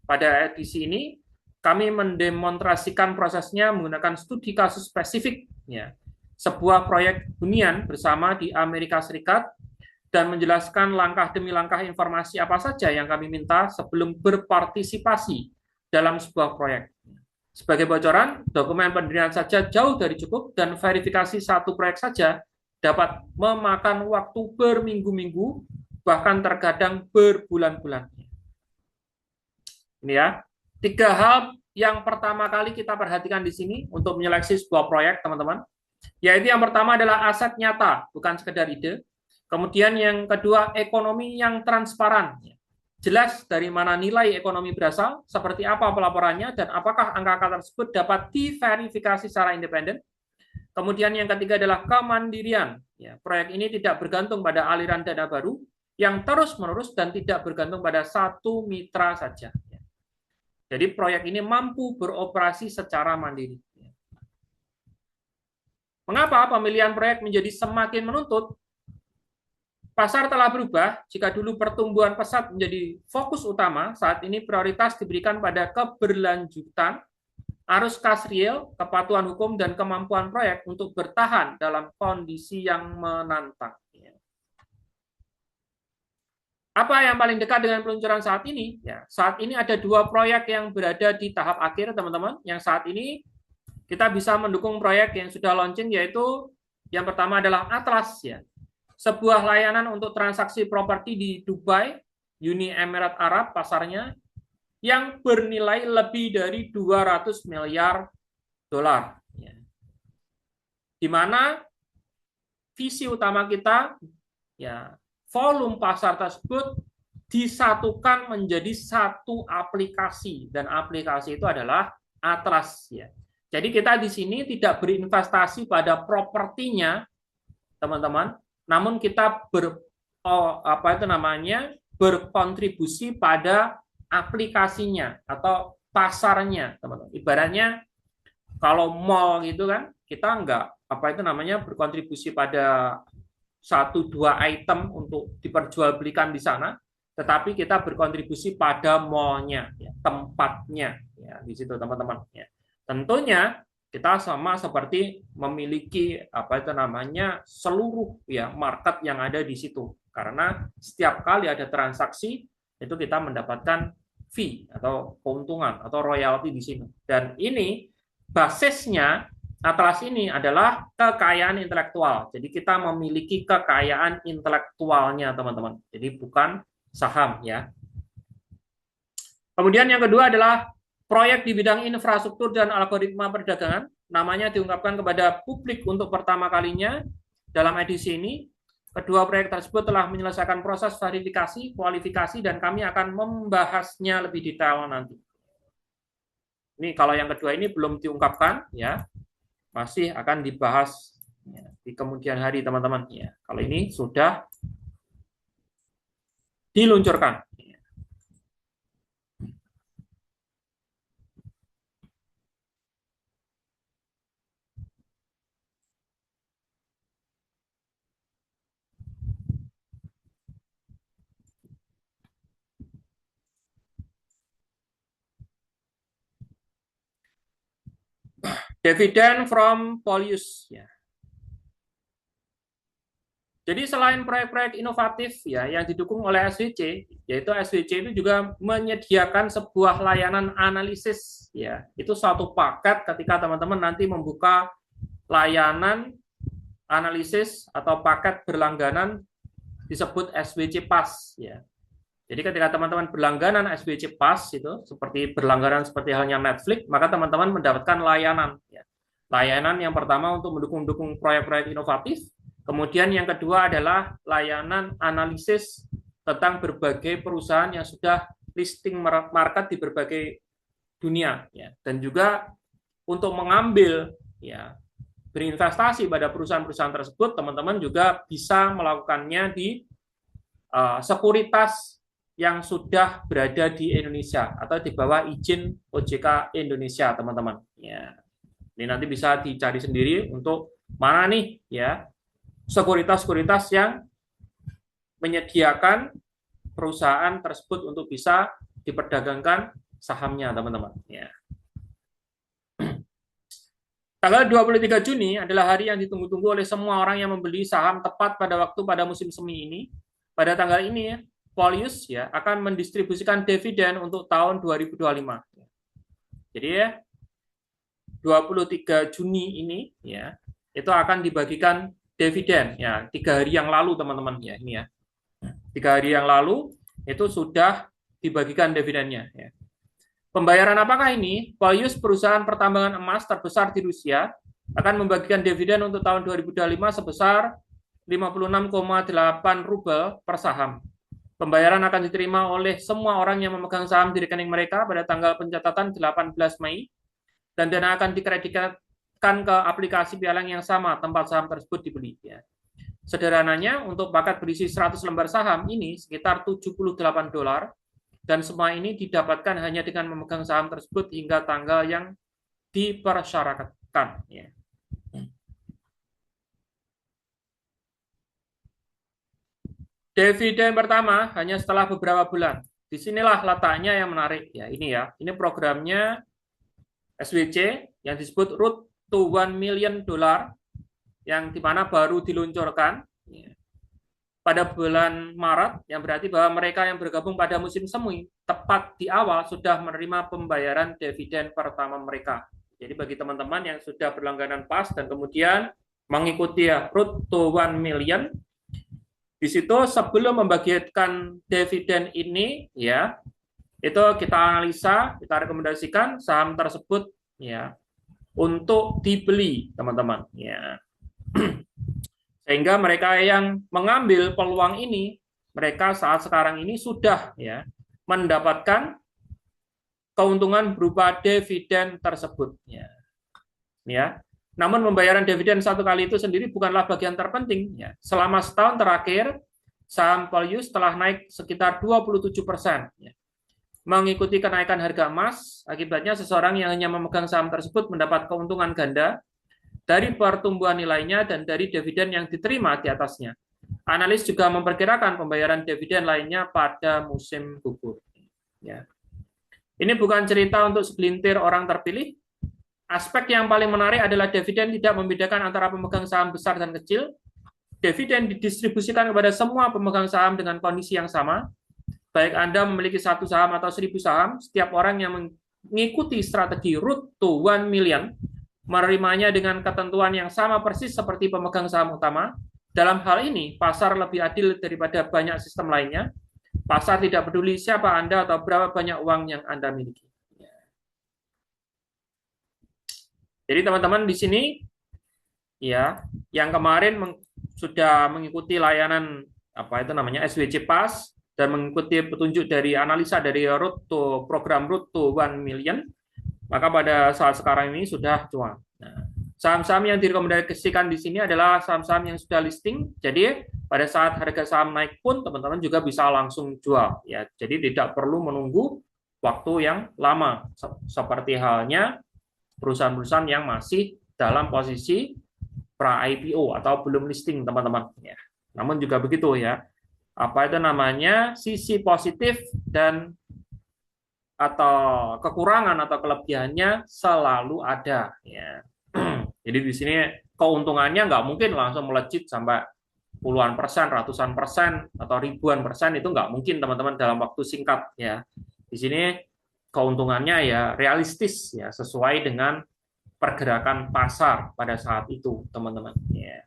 Pada edisi ini, kami mendemonstrasikan prosesnya menggunakan studi kasus spesifik, sebuah proyek hunian bersama di Amerika Serikat, dan menjelaskan langkah demi langkah informasi apa saja yang kami minta sebelum berpartisipasi dalam sebuah proyek. Sebagai bocoran, dokumen pendirian saja jauh dari cukup dan verifikasi satu proyek saja dapat memakan waktu berminggu-minggu, bahkan terkadang berbulan-bulan. Ini ya, 3 hal yang pertama kali kita perhatikan di sini untuk menyeleksi sebuah proyek, teman-teman. Yaitu yang pertama adalah aset nyata, bukan sekedar ide. Kemudian yang kedua, ekonomi yang transparan. Jelas dari mana nilai ekonomi berasal, seperti apa pelaporannya, dan apakah angka-angka tersebut dapat diverifikasi secara independen. Kemudian yang ketiga adalah kemandirian. Ya, proyek ini tidak bergantung pada aliran dana baru yang terus-menerus dan tidak bergantung pada satu mitra saja. Ya. Jadi proyek ini mampu beroperasi secara mandiri. Mengapa pemilihan proyek menjadi semakin menuntut? Pasar telah berubah. Jika dulu pertumbuhan pesat menjadi fokus utama, saat ini prioritas diberikan pada keberlanjutan, arus kas real, kepatuhan hukum, dan kemampuan proyek untuk bertahan dalam kondisi yang menantang. Apa yang paling dekat dengan peluncuran saat ini? Ya, saat ini ada 2 proyek yang berada di tahap akhir, teman-teman. Yang saat ini kita bisa mendukung proyek yang sudah launching, yaitu yang pertama adalah Atlas, ya, sebuah layanan untuk transaksi properti di Dubai, Uni Emirat Arab pasarnya, yang bernilai lebih dari 200 miliar dolar. Di mana visi utama kita, ya, volume pasar tersebut disatukan menjadi satu aplikasi, dan aplikasi itu adalah Atlas, ya. Jadi kita di sini tidak berinvestasi pada propertinya, teman-teman, namun kita berkontribusi pada aplikasinya atau pasarnya, teman-teman. Ibaratnya kalau mall gitu kan, kita enggak berkontribusi pada 1-2 item untuk diperjualbelikan di sana, tetapi kita berkontribusi pada mallnya, ya, tempatnya, ya, di situ teman-teman. Ya. Tentunya kita sama seperti memiliki seluruh, ya, market yang ada di situ, karena setiap kali ada transaksi itu kita mendapatkan fee atau keuntungan atau royalti di sini. Dan ini basisnya Atlas ini adalah kekayaan intelektual. Jadi kita memiliki kekayaan intelektualnya, teman-teman. Jadi bukan saham, ya. Kemudian yang kedua adalah proyek di bidang infrastruktur dan algoritma perdagangan. Namanya diungkapkan kepada publik untuk pertama kalinya dalam edisi ini. Kedua proyek tersebut telah menyelesaikan proses verifikasi, kualifikasi, dan kami akan membahasnya lebih detail nanti. Ini kalau yang kedua ini belum diungkapkan, ya. Masih akan dibahas, ya, di kemudian hari, teman-teman. Ya, kalau ini sudah diluncurkan. Dividend from Polius, ya. Jadi selain proyek-proyek inovatif, ya, yang didukung oleh SWC, yaitu SWC itu juga menyediakan sebuah layanan analisis, ya. Itu satu paket ketika teman-teman nanti membuka layanan analisis atau paket berlangganan disebut SWC Pass, ya. Jadi ketika teman-teman berlangganan SWC Pass itu seperti berlangganan seperti halnya Netflix, maka teman-teman mendapatkan layanan, ya. Layanan yang pertama untuk mendukung proyek-proyek inovatif. Kemudian yang kedua adalah layanan analisis tentang berbagai perusahaan yang sudah listing market di berbagai dunia, ya. Dan juga untuk mengambil, ya, berinvestasi pada perusahaan-perusahaan tersebut, teman-teman juga bisa melakukannya di sekuritas yang sudah berada di Indonesia atau di bawah izin OJK Indonesia, teman-teman. Ya. Ini nanti bisa dicari sendiri untuk mana nih, ya, sekuritas-sekuritas yang menyediakan perusahaan tersebut untuk bisa diperdagangkan sahamnya, teman-teman. Ya. Tanggal 23 Juni adalah hari yang ditunggu-tunggu oleh semua orang yang membeli saham tepat pada waktu pada musim semi ini. Pada tanggal ini, Polius, ya, akan mendistribusikan dividen untuk tahun 2025. Jadi ya, 23 Juni ini, ya, itu akan dibagikan dividen, ya, 3 hari yang lalu, teman-teman, ya, ini, ya. 3 hari yang lalu itu sudah dibagikan dividennya, ya. Pembayaran apakah ini? Polius, perusahaan pertambangan emas terbesar di Rusia, akan membagikan dividen untuk tahun 2025 sebesar 56,8 rubel per saham. Pembayaran akan diterima oleh semua orang yang memegang saham di rekening mereka pada tanggal pencatatan 18 Mei, dan dana akan dikreditkan ke aplikasi pialang yang sama tempat saham tersebut dibeli. Ya. Sederhananya, untuk paket berisi 100 lembar saham ini sekitar $78, dan semua ini didapatkan hanya dengan memegang saham tersebut hingga tanggal yang dipersyaratkan. Ya. Dividen pertama hanya setelah beberapa bulan. Disinilah letaknya yang menarik ya. Ini ya, ini programnya SWC yang disebut Road to $1 million yang dimana baru diluncurkan pada bulan Maret, yang berarti bahwa mereka yang bergabung pada musim semi tepat di awal sudah menerima pembayaran dividen pertama mereka. Jadi bagi teman-teman yang sudah berlangganan PAS dan kemudian mengikuti ya Road to 1 million, di situ sebelum membagikan dividen ini ya, itu kita analisa, kita rekomendasikan saham tersebut ya untuk dibeli, teman-teman ya. Sehingga mereka yang mengambil peluang ini, mereka saat sekarang ini sudah ya mendapatkan keuntungan berupa dividen tersebut ya. Namun pembayaran dividen satu kali itu sendiri bukanlah bagian terpenting ya. Selama setahun terakhir saham Polius telah naik sekitar 27% ya. Mengikuti kenaikan harga emas, akibatnya seseorang yang hanya memegang saham tersebut mendapat keuntungan ganda dari pertumbuhan nilainya dan dari dividen yang diterima di atasnya. Analis juga memperkirakan pembayaran dividen lainnya pada musim gugur. Ya. Ini bukan cerita untuk segelintir orang terpilih. Aspek yang paling menarik adalah dividen tidak membedakan antara pemegang saham besar dan kecil. Dividen didistribusikan kepada semua pemegang saham dengan kondisi yang sama. Baik Anda memiliki 1 saham atau 1.000 saham, setiap orang yang mengikuti strategi Road to 1 million menerimanya dengan ketentuan yang sama persis seperti pemegang saham utama. Dalam hal ini, pasar lebih adil daripada banyak sistem lainnya. Pasar tidak peduli siapa Anda atau berapa banyak uang yang Anda miliki. Jadi teman-teman di sini ya, yang kemarin sudah mengikuti layanan apa itu namanya SWC Pass dan mengikuti petunjuk dari analisa dari program Road to 1 million, maka pada saat sekarang ini sudah cuan. Nah, saham-saham yang direkomendasikan di sini adalah saham-saham yang sudah listing. Jadi pada saat harga saham naik pun teman-teman juga bisa langsung jual ya. Jadi tidak perlu menunggu waktu yang lama seperti halnya perusahaan-perusahaan yang masih dalam posisi pra IPO atau belum listing, teman-teman ya. Namun juga begitu ya. Apa itu namanya? Sisi positif dan atau kekurangan atau kelebihannya selalu ada ya. Jadi di sini keuntungannya nggak mungkin langsung melejit sampai puluhan persen, ratusan persen, atau ribuan persen, itu nggak mungkin teman-teman dalam waktu singkat ya. Di sini keuntungannya ya realistis ya, sesuai dengan pergerakan pasar pada saat itu, teman-teman ya.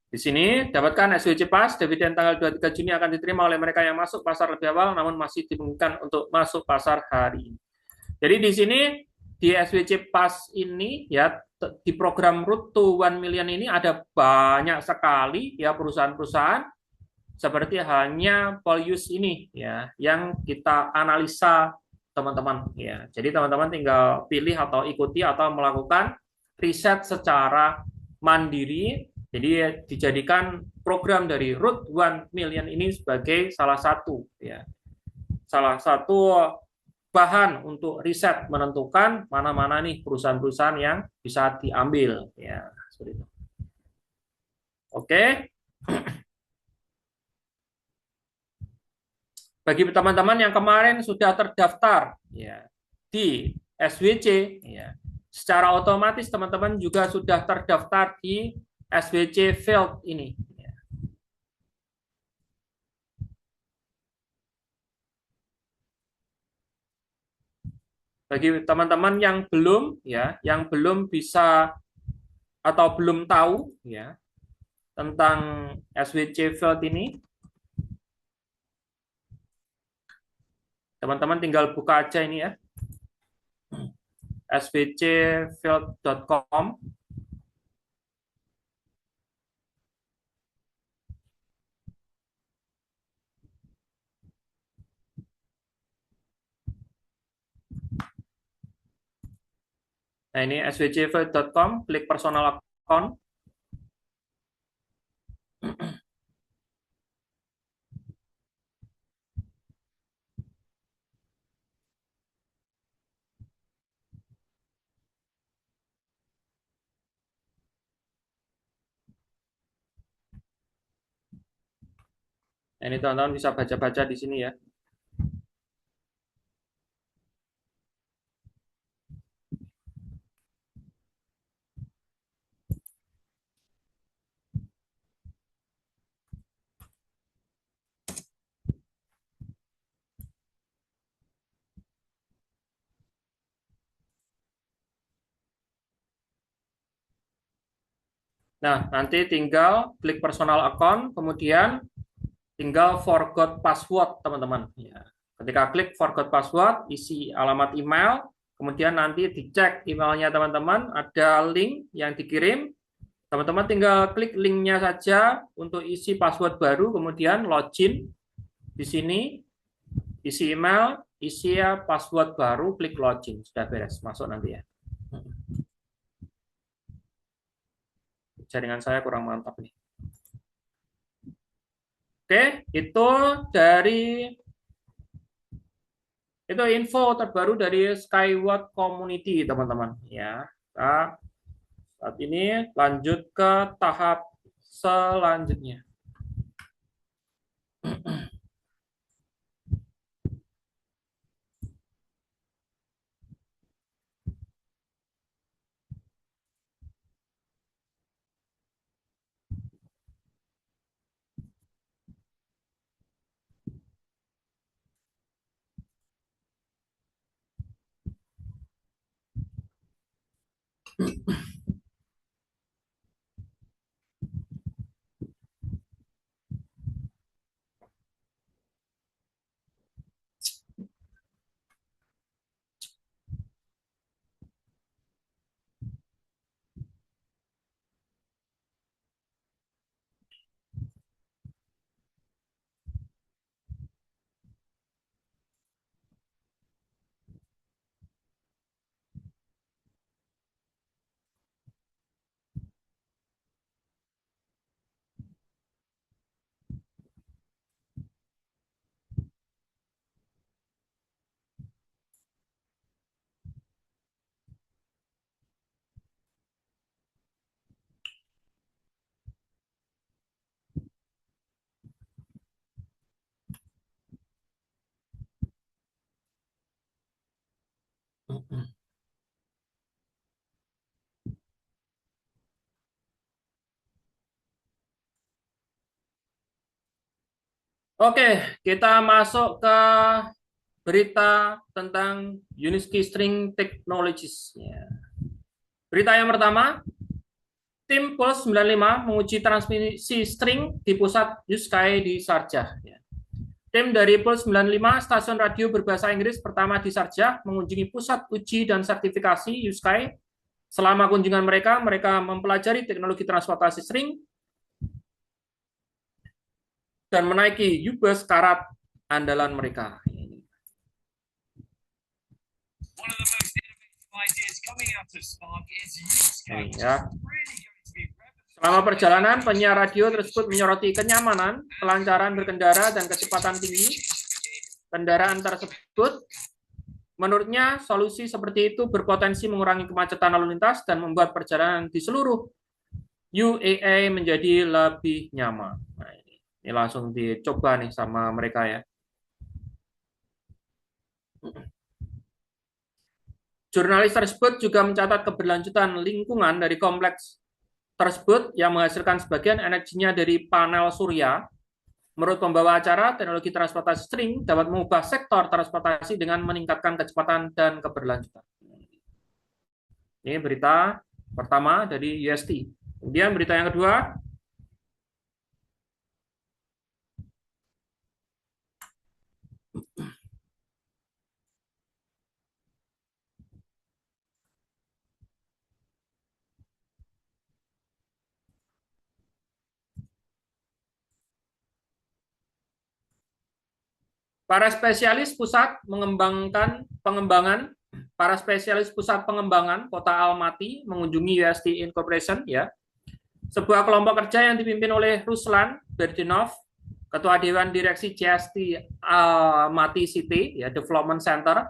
Di sini dapatkan SWC Pas, dividen tanggal 23 Juni akan diterima oleh mereka yang masuk pasar lebih awal, namun masih dimungkinkan untuk masuk pasar hari ini. Jadi di sini di SWC Pas ini ya, di program Road to 1 million ini ada banyak sekali ya perusahaan-perusahaan seperti hanya Polius ini ya yang kita analisa, teman-teman ya. Jadi teman-teman tinggal pilih atau ikuti atau melakukan riset secara mandiri. Jadi dijadikan program dari Road 1 million ini sebagai salah satu ya. Salah satu bahan untuk riset menentukan mana-mana nih perusahaan-perusahaan yang bisa diambil ya, seperti itu. Oke. Bagi teman-teman yang kemarin sudah terdaftar ya di SWC ya, secara otomatis teman-teman juga sudah terdaftar di SWC Field ini. Bagi teman-teman yang belum ya, yang belum bisa atau belum tahu ya tentang SWC Field ini, teman-teman tinggal buka aja ini ya, svcfield.com. Nah, ini svcfield.com, klik personal account. Nah, ini teman-teman bisa baca-baca di sini ya. Nah, nanti tinggal klik personal account, kemudian tinggal forgot password, teman-teman. Ya. Ketika klik forgot password, isi alamat email, kemudian nanti dicek emailnya teman-teman, ada link yang dikirim, teman-teman tinggal klik linknya saja untuk isi password baru, kemudian login di sini, isi email, isi ya password baru, klik login, sudah beres, masuk nanti ya. Jaringan saya kurang mantap nih. Oke, itu info terbaru dari Skyward Community, teman-teman. Ya, nah, saat ini lanjut ke tahap selanjutnya. Oke, kita masuk ke berita tentang Uniski String Technologies. Ya. Berita yang pertama, tim Pulse 95 menguji transmisi string di pusat Yuskai di Sharjah. Ya. Tim dari Pulse 95, stasiun radio berbahasa Inggris pertama di Sharjah, mengunjungi pusat uji dan sertifikasi Yuskai. Selama kunjungan mereka mempelajari teknologi transportasi string dan menaiki U-Bus karat andalan mereka. Ya. Selama perjalanan, penyiar radio tersebut menyoroti kenyamanan, kelancaran berkendara, dan kecepatan tinggi kendaraan tersebut. Menurutnya, solusi seperti itu berpotensi mengurangi kemacetan lalu lintas dan membuat perjalanan di seluruh UAE menjadi lebih nyaman. Nah, ini langsung dicoba nih sama mereka ya. Jurnalis tersebut juga mencatat keberlanjutan lingkungan dari kompleks tersebut yang menghasilkan sebagian energinya dari panel surya. Menurut pembawa acara, teknologi transportasi string dapat mengubah sektor transportasi dengan meningkatkan kecepatan dan keberlanjutan. Ini berita pertama dari UST. Kemudian berita yang kedua, para spesialis pusat pengembangan Kota Almaty mengunjungi UST Incorporation ya. Sebuah kelompok kerja yang dipimpin oleh Ruslan Berdinov, Ketua Dewan Direksi JST Almaty City ya, Development Center,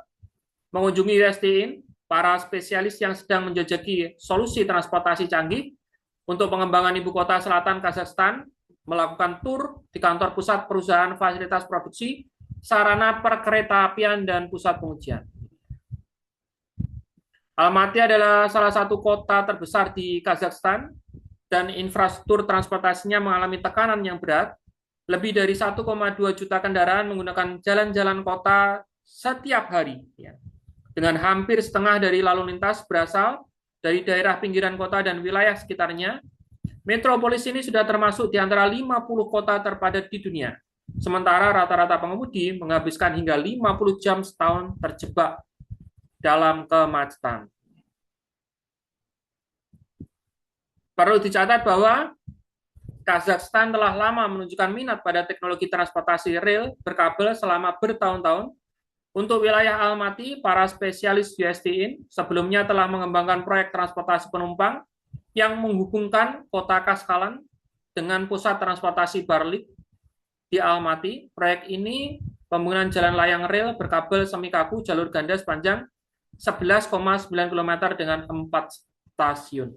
mengunjungi UST In. Para spesialis yang sedang menjajaki solusi transportasi canggih untuk pengembangan ibu kota selatan Kazakhstan melakukan tur di kantor pusat perusahaan, fasilitas produksi, sarana perkeretaapian, dan pusat pengujian. Almaty adalah salah satu kota terbesar di Kazakhstan dan infrastruktur transportasinya mengalami tekanan yang berat. Lebih dari 1,2 juta kendaraan menggunakan jalan-jalan kota setiap hari. Dengan hampir setengah dari lalu lintas berasal dari daerah pinggiran kota dan wilayah sekitarnya, metropolis ini sudah termasuk di antara 50 kota terpadat di dunia. Sementara rata-rata pengemudi menghabiskan hingga 50 jam setahun terjebak dalam kemacetan. Perlu dicatat bahwa Kazakhstan telah lama menunjukkan minat pada teknologi transportasi rel berkabel selama bertahun-tahun. Untuk wilayah Almaty, para spesialis USTIN sebelumnya telah mengembangkan proyek transportasi penumpang yang menghubungkan kota Kaskalan dengan pusat transportasi Barlik di Almaty. Proyek ini pembangunan jalan layang rel berkabel semi kaku jalur ganda sepanjang 11,9 km dengan 4 stasiun.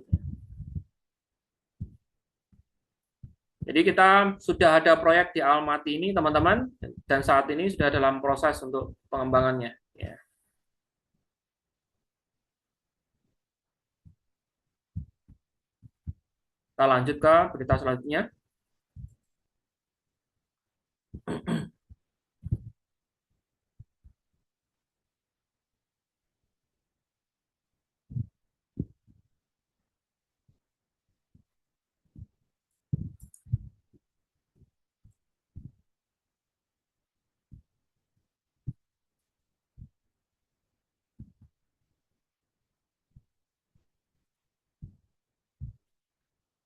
Jadi kita sudah ada proyek di Almaty ini, teman-teman, dan saat ini sudah dalam proses untuk pengembangannya. Ya. Kita lanjut ke berita selanjutnya.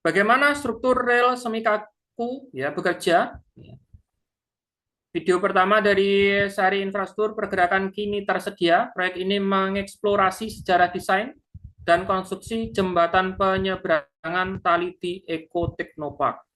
Bagaimana struktur rel semi kaku bekerja? Video pertama dari seri infrastruktur pergerakan kini tersedia. Proyek ini mengeksplorasi sejarah desain dan konstruksi jembatan penyeberangan tali di Eko Teknopark.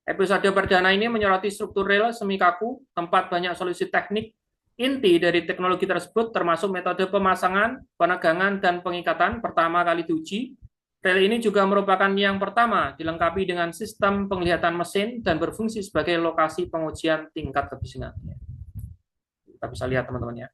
Episode perdana ini menyoroti struktur rel semi kaku, tempat banyak solusi teknik. Inti dari teknologi tersebut termasuk metode pemasangan, penegangan, dan pengikatan pertama kali diuji. Rel ini juga merupakan yang pertama dilengkapi dengan sistem penglihatan mesin dan berfungsi sebagai lokasi pengujian tingkat kebisingan. Kita bisa lihat teman-teman ya.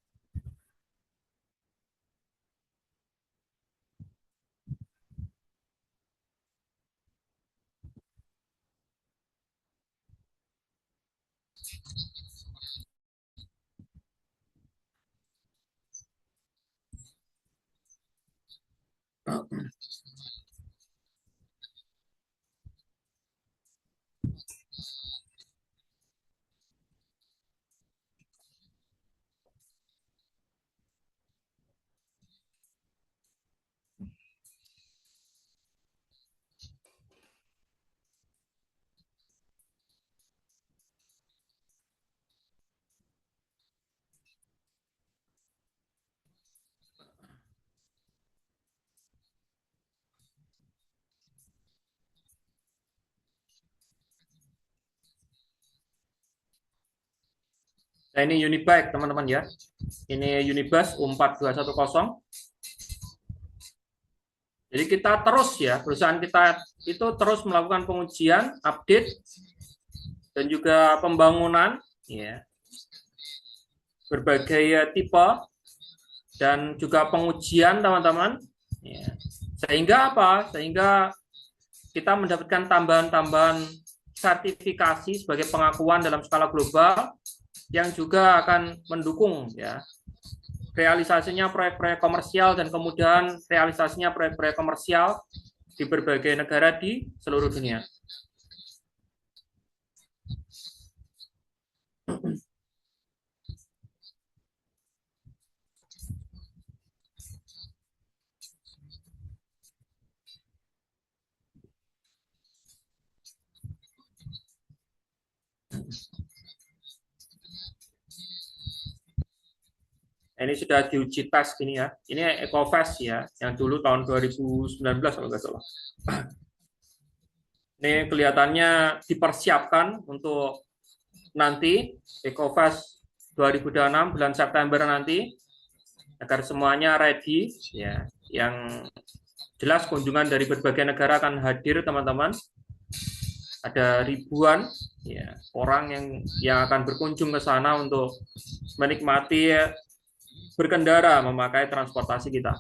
Nah, ini Unibike, teman-teman ya. Ini Unibus U4210. Jadi kita terus ya, perusahaan kita itu terus melakukan pengujian, update, dan juga pembangunan ya, berbagai tipe, dan juga pengujian, teman-teman. Ya. Sehingga apa? Sehingga kita mendapatkan tambahan-tambahan sertifikasi sebagai pengakuan dalam skala global yang juga akan mendukung ya realisasinya proyek-proyek komersial dan kemudahan realisasinya proyek-proyek komersial di berbagai negara di seluruh dunia. Ini sudah diuji tes ini ya. Ini EcoFast ya, yang dulu tahun 2019 kalau nggak salah. Ini kelihatannya dipersiapkan untuk nanti EcoFast 2026 bulan September nanti agar semuanya ready ya, yang Jelas kunjungan dari berbagai negara akan hadir, teman-teman. Ada ribuan ya, orang yang akan berkunjung ke sana untuk menikmati berkendara memakai transportasi kita.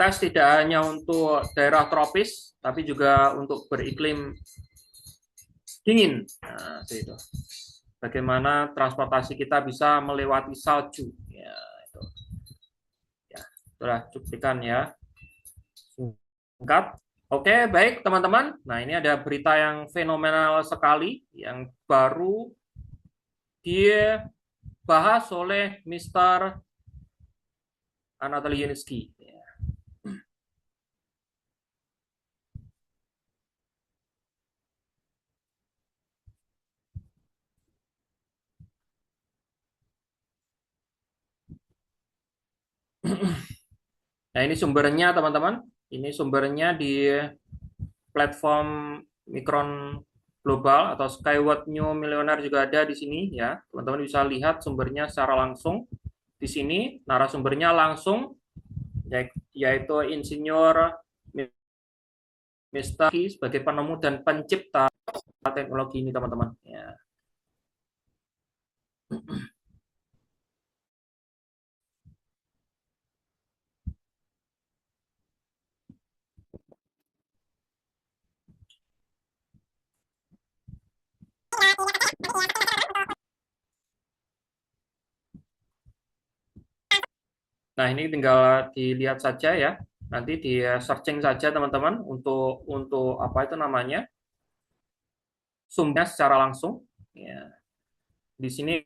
Tes tidak hanya untuk daerah tropis, tapi juga untuk beriklim dingin. Nah, itu. Bagaimana transportasi kita bisa melewati salju. Ya, itu. Ya, itulah cuplikan ya. Singkat. Oke, baik teman-teman. Nah, ini ada berita yang fenomenal sekali yang baru dibahas oleh Mr. Anatoly Yunitsky. Nah, ini sumbernya teman-teman. Ini sumbernya di platform Micron Global atau Skyward New Millionaire juga ada di sini ya. Teman-teman bisa lihat sumbernya secara langsung di sini. Narasumbernya langsung yaitu Insinyur Mr. sebagai penemu dan pencipta teknologi ini teman-teman. Ya. Nah, ini tinggal dilihat saja ya. Nanti di searching saja teman-teman untuk apa itu namanya? Sumbernya secara langsung. Ya. Di sini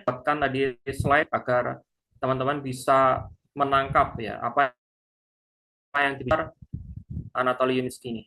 buatkan tadi slide agar teman-teman bisa menangkap ya apa yang dibicarakan Anatoly Yunitsky ini.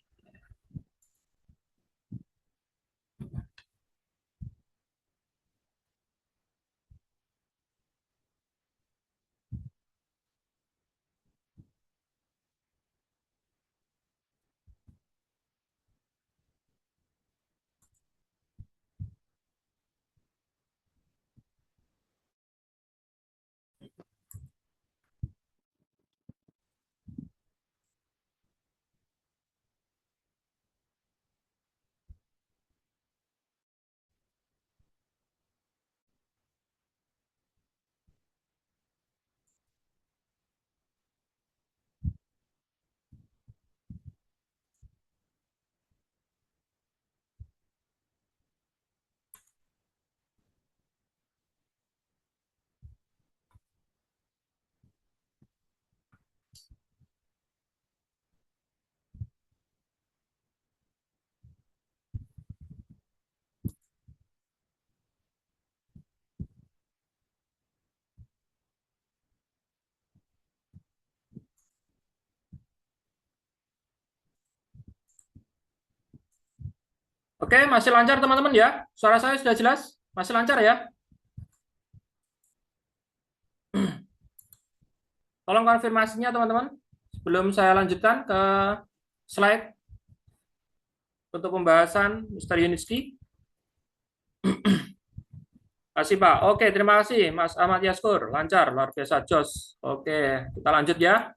Oke, masih lancar teman-teman ya? Suara saya sudah jelas? Masih lancar ya? Tolong konfirmasinya teman-teman. Sebelum saya lanjutkan ke slide untuk pembahasan Mr. Yunitsky. Kasih Pak. Oke, terima kasih Mas Ahmad Yaskur. Lancar, luar biasa, jos. Oke, kita lanjut ya.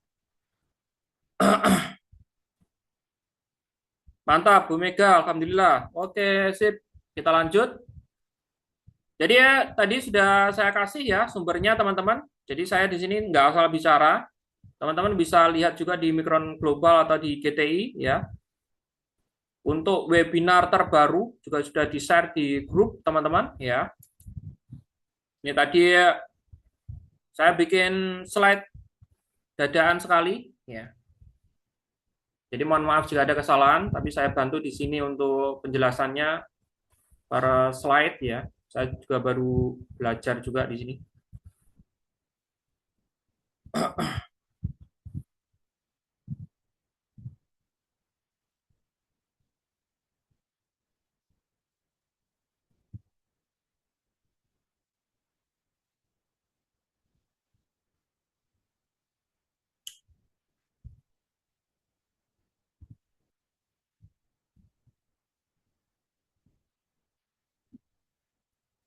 Mantap, Bu Mega. Alhamdulillah. Oke, sip. Kita lanjut. Jadi ya, tadi sudah saya kasih ya sumbernya teman-teman. Jadi saya di sini nggak asal bicara. Teman-teman bisa lihat juga di Micron Global atau di GTI ya. Untuk webinar terbaru juga sudah di-share di grup teman-teman ya. Ini tadi saya bikin slide dadaan sekali ya. Jadi mohon maaf jika ada kesalahan, tapi saya bantu di sini untuk penjelasannya para slide ya. Saya juga baru belajar juga di sini.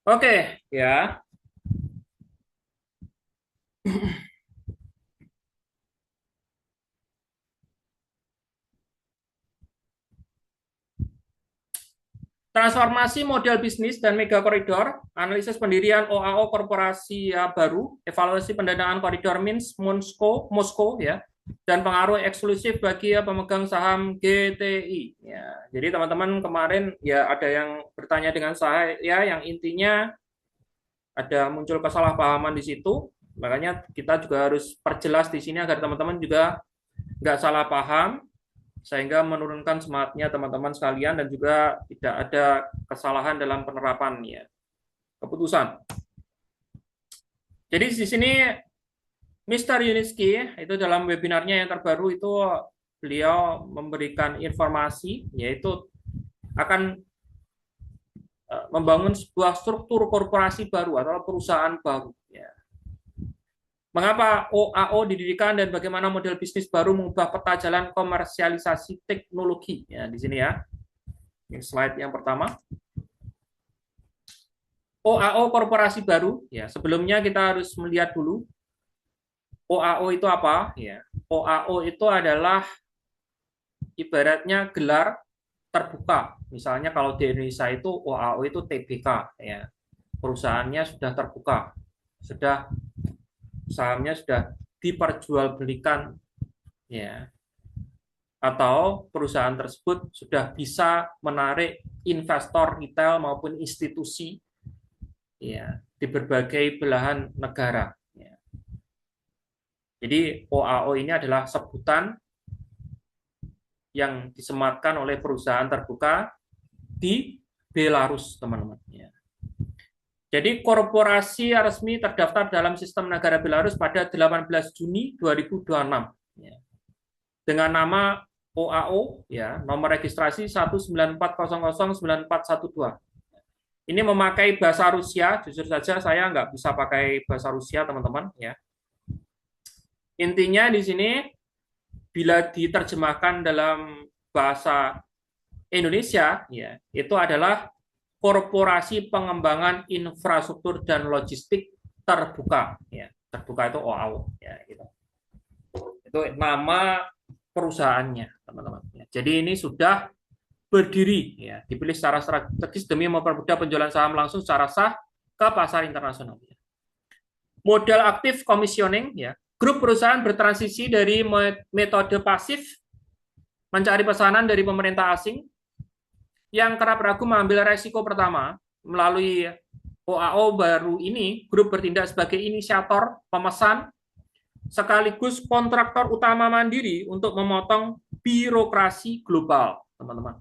Oke, ya. Transformasi model bisnis dan mega koridor, analisis pendirian OAO korporasi ya, baru, evaluasi pendanaan koridor Minsk, Moskow ya, dan pengaruh eksklusif bagi ya, pemegang saham GTI. Ya, jadi teman-teman kemarin ya ada yang bertanya dengan saya ya, yang intinya ada muncul kesalahpahaman di situ, makanya kita juga harus perjelas di sini agar teman-teman juga nggak salah paham sehingga menurunkan semangatnya teman-teman sekalian dan juga tidak ada kesalahan dalam penerapan ya, keputusan. Jadi di sini Mr. Yuniski itu dalam webinarnya yang terbaru itu beliau memberikan informasi yaitu akan membangun sebuah struktur korporasi baru atau perusahaan baru. Ya. Mengapa OAO didirikan dan bagaimana model bisnis baru mengubah peta jalan komersialisasi teknologi? Ya, di sini ya. Ini slide yang pertama. OAO korporasi baru. Ya, sebelumnya kita harus melihat dulu OAO itu apa? Ya, OAO itu adalah ibaratnya gelar terbuka. Misalnya kalau di Indonesia itu OAO itu TBK. Ya, perusahaannya sudah terbuka, sudah sahamnya sudah diperjualbelikan, ya, atau perusahaan tersebut sudah bisa menarik investor retail maupun institusi ya di berbagai belahan negara. Ya. Jadi OAO ini adalah sebutan yang disematkan oleh perusahaan terbuka di Belarus, teman-teman. Ya. Jadi korporasi resmi terdaftar dalam sistem negara Belarus pada 18 Juni 2026. Ya. Dengan nama OAO, ya, nomor registrasi 194009412. Ini memakai bahasa Rusia, jujur saja saya nggak bisa pakai bahasa Rusia, teman-teman. Ya. Intinya di sini, bila diterjemahkan dalam bahasa Indonesia, ya, itu adalah Korporasi Pengembangan Infrastruktur dan Logistik Terbuka. Ya. Terbuka itu OAO. Ya, gitu. Itu nama perusahaannya, teman-teman. Ya. Jadi ini sudah berdiri, ya, dipilih secara strategis demi mempermudah penjualan saham langsung secara sah ke pasar internasional. Modal aktif commissioning, ya, grup perusahaan bertransisi dari metode pasif mencari pesanan dari pemerintah asing yang kerap ragu mengambil resiko pertama. Melalui OAO baru ini, grup bertindak sebagai inisiator, pemesan, sekaligus kontraktor utama mandiri untuk memotong birokrasi global, teman-teman.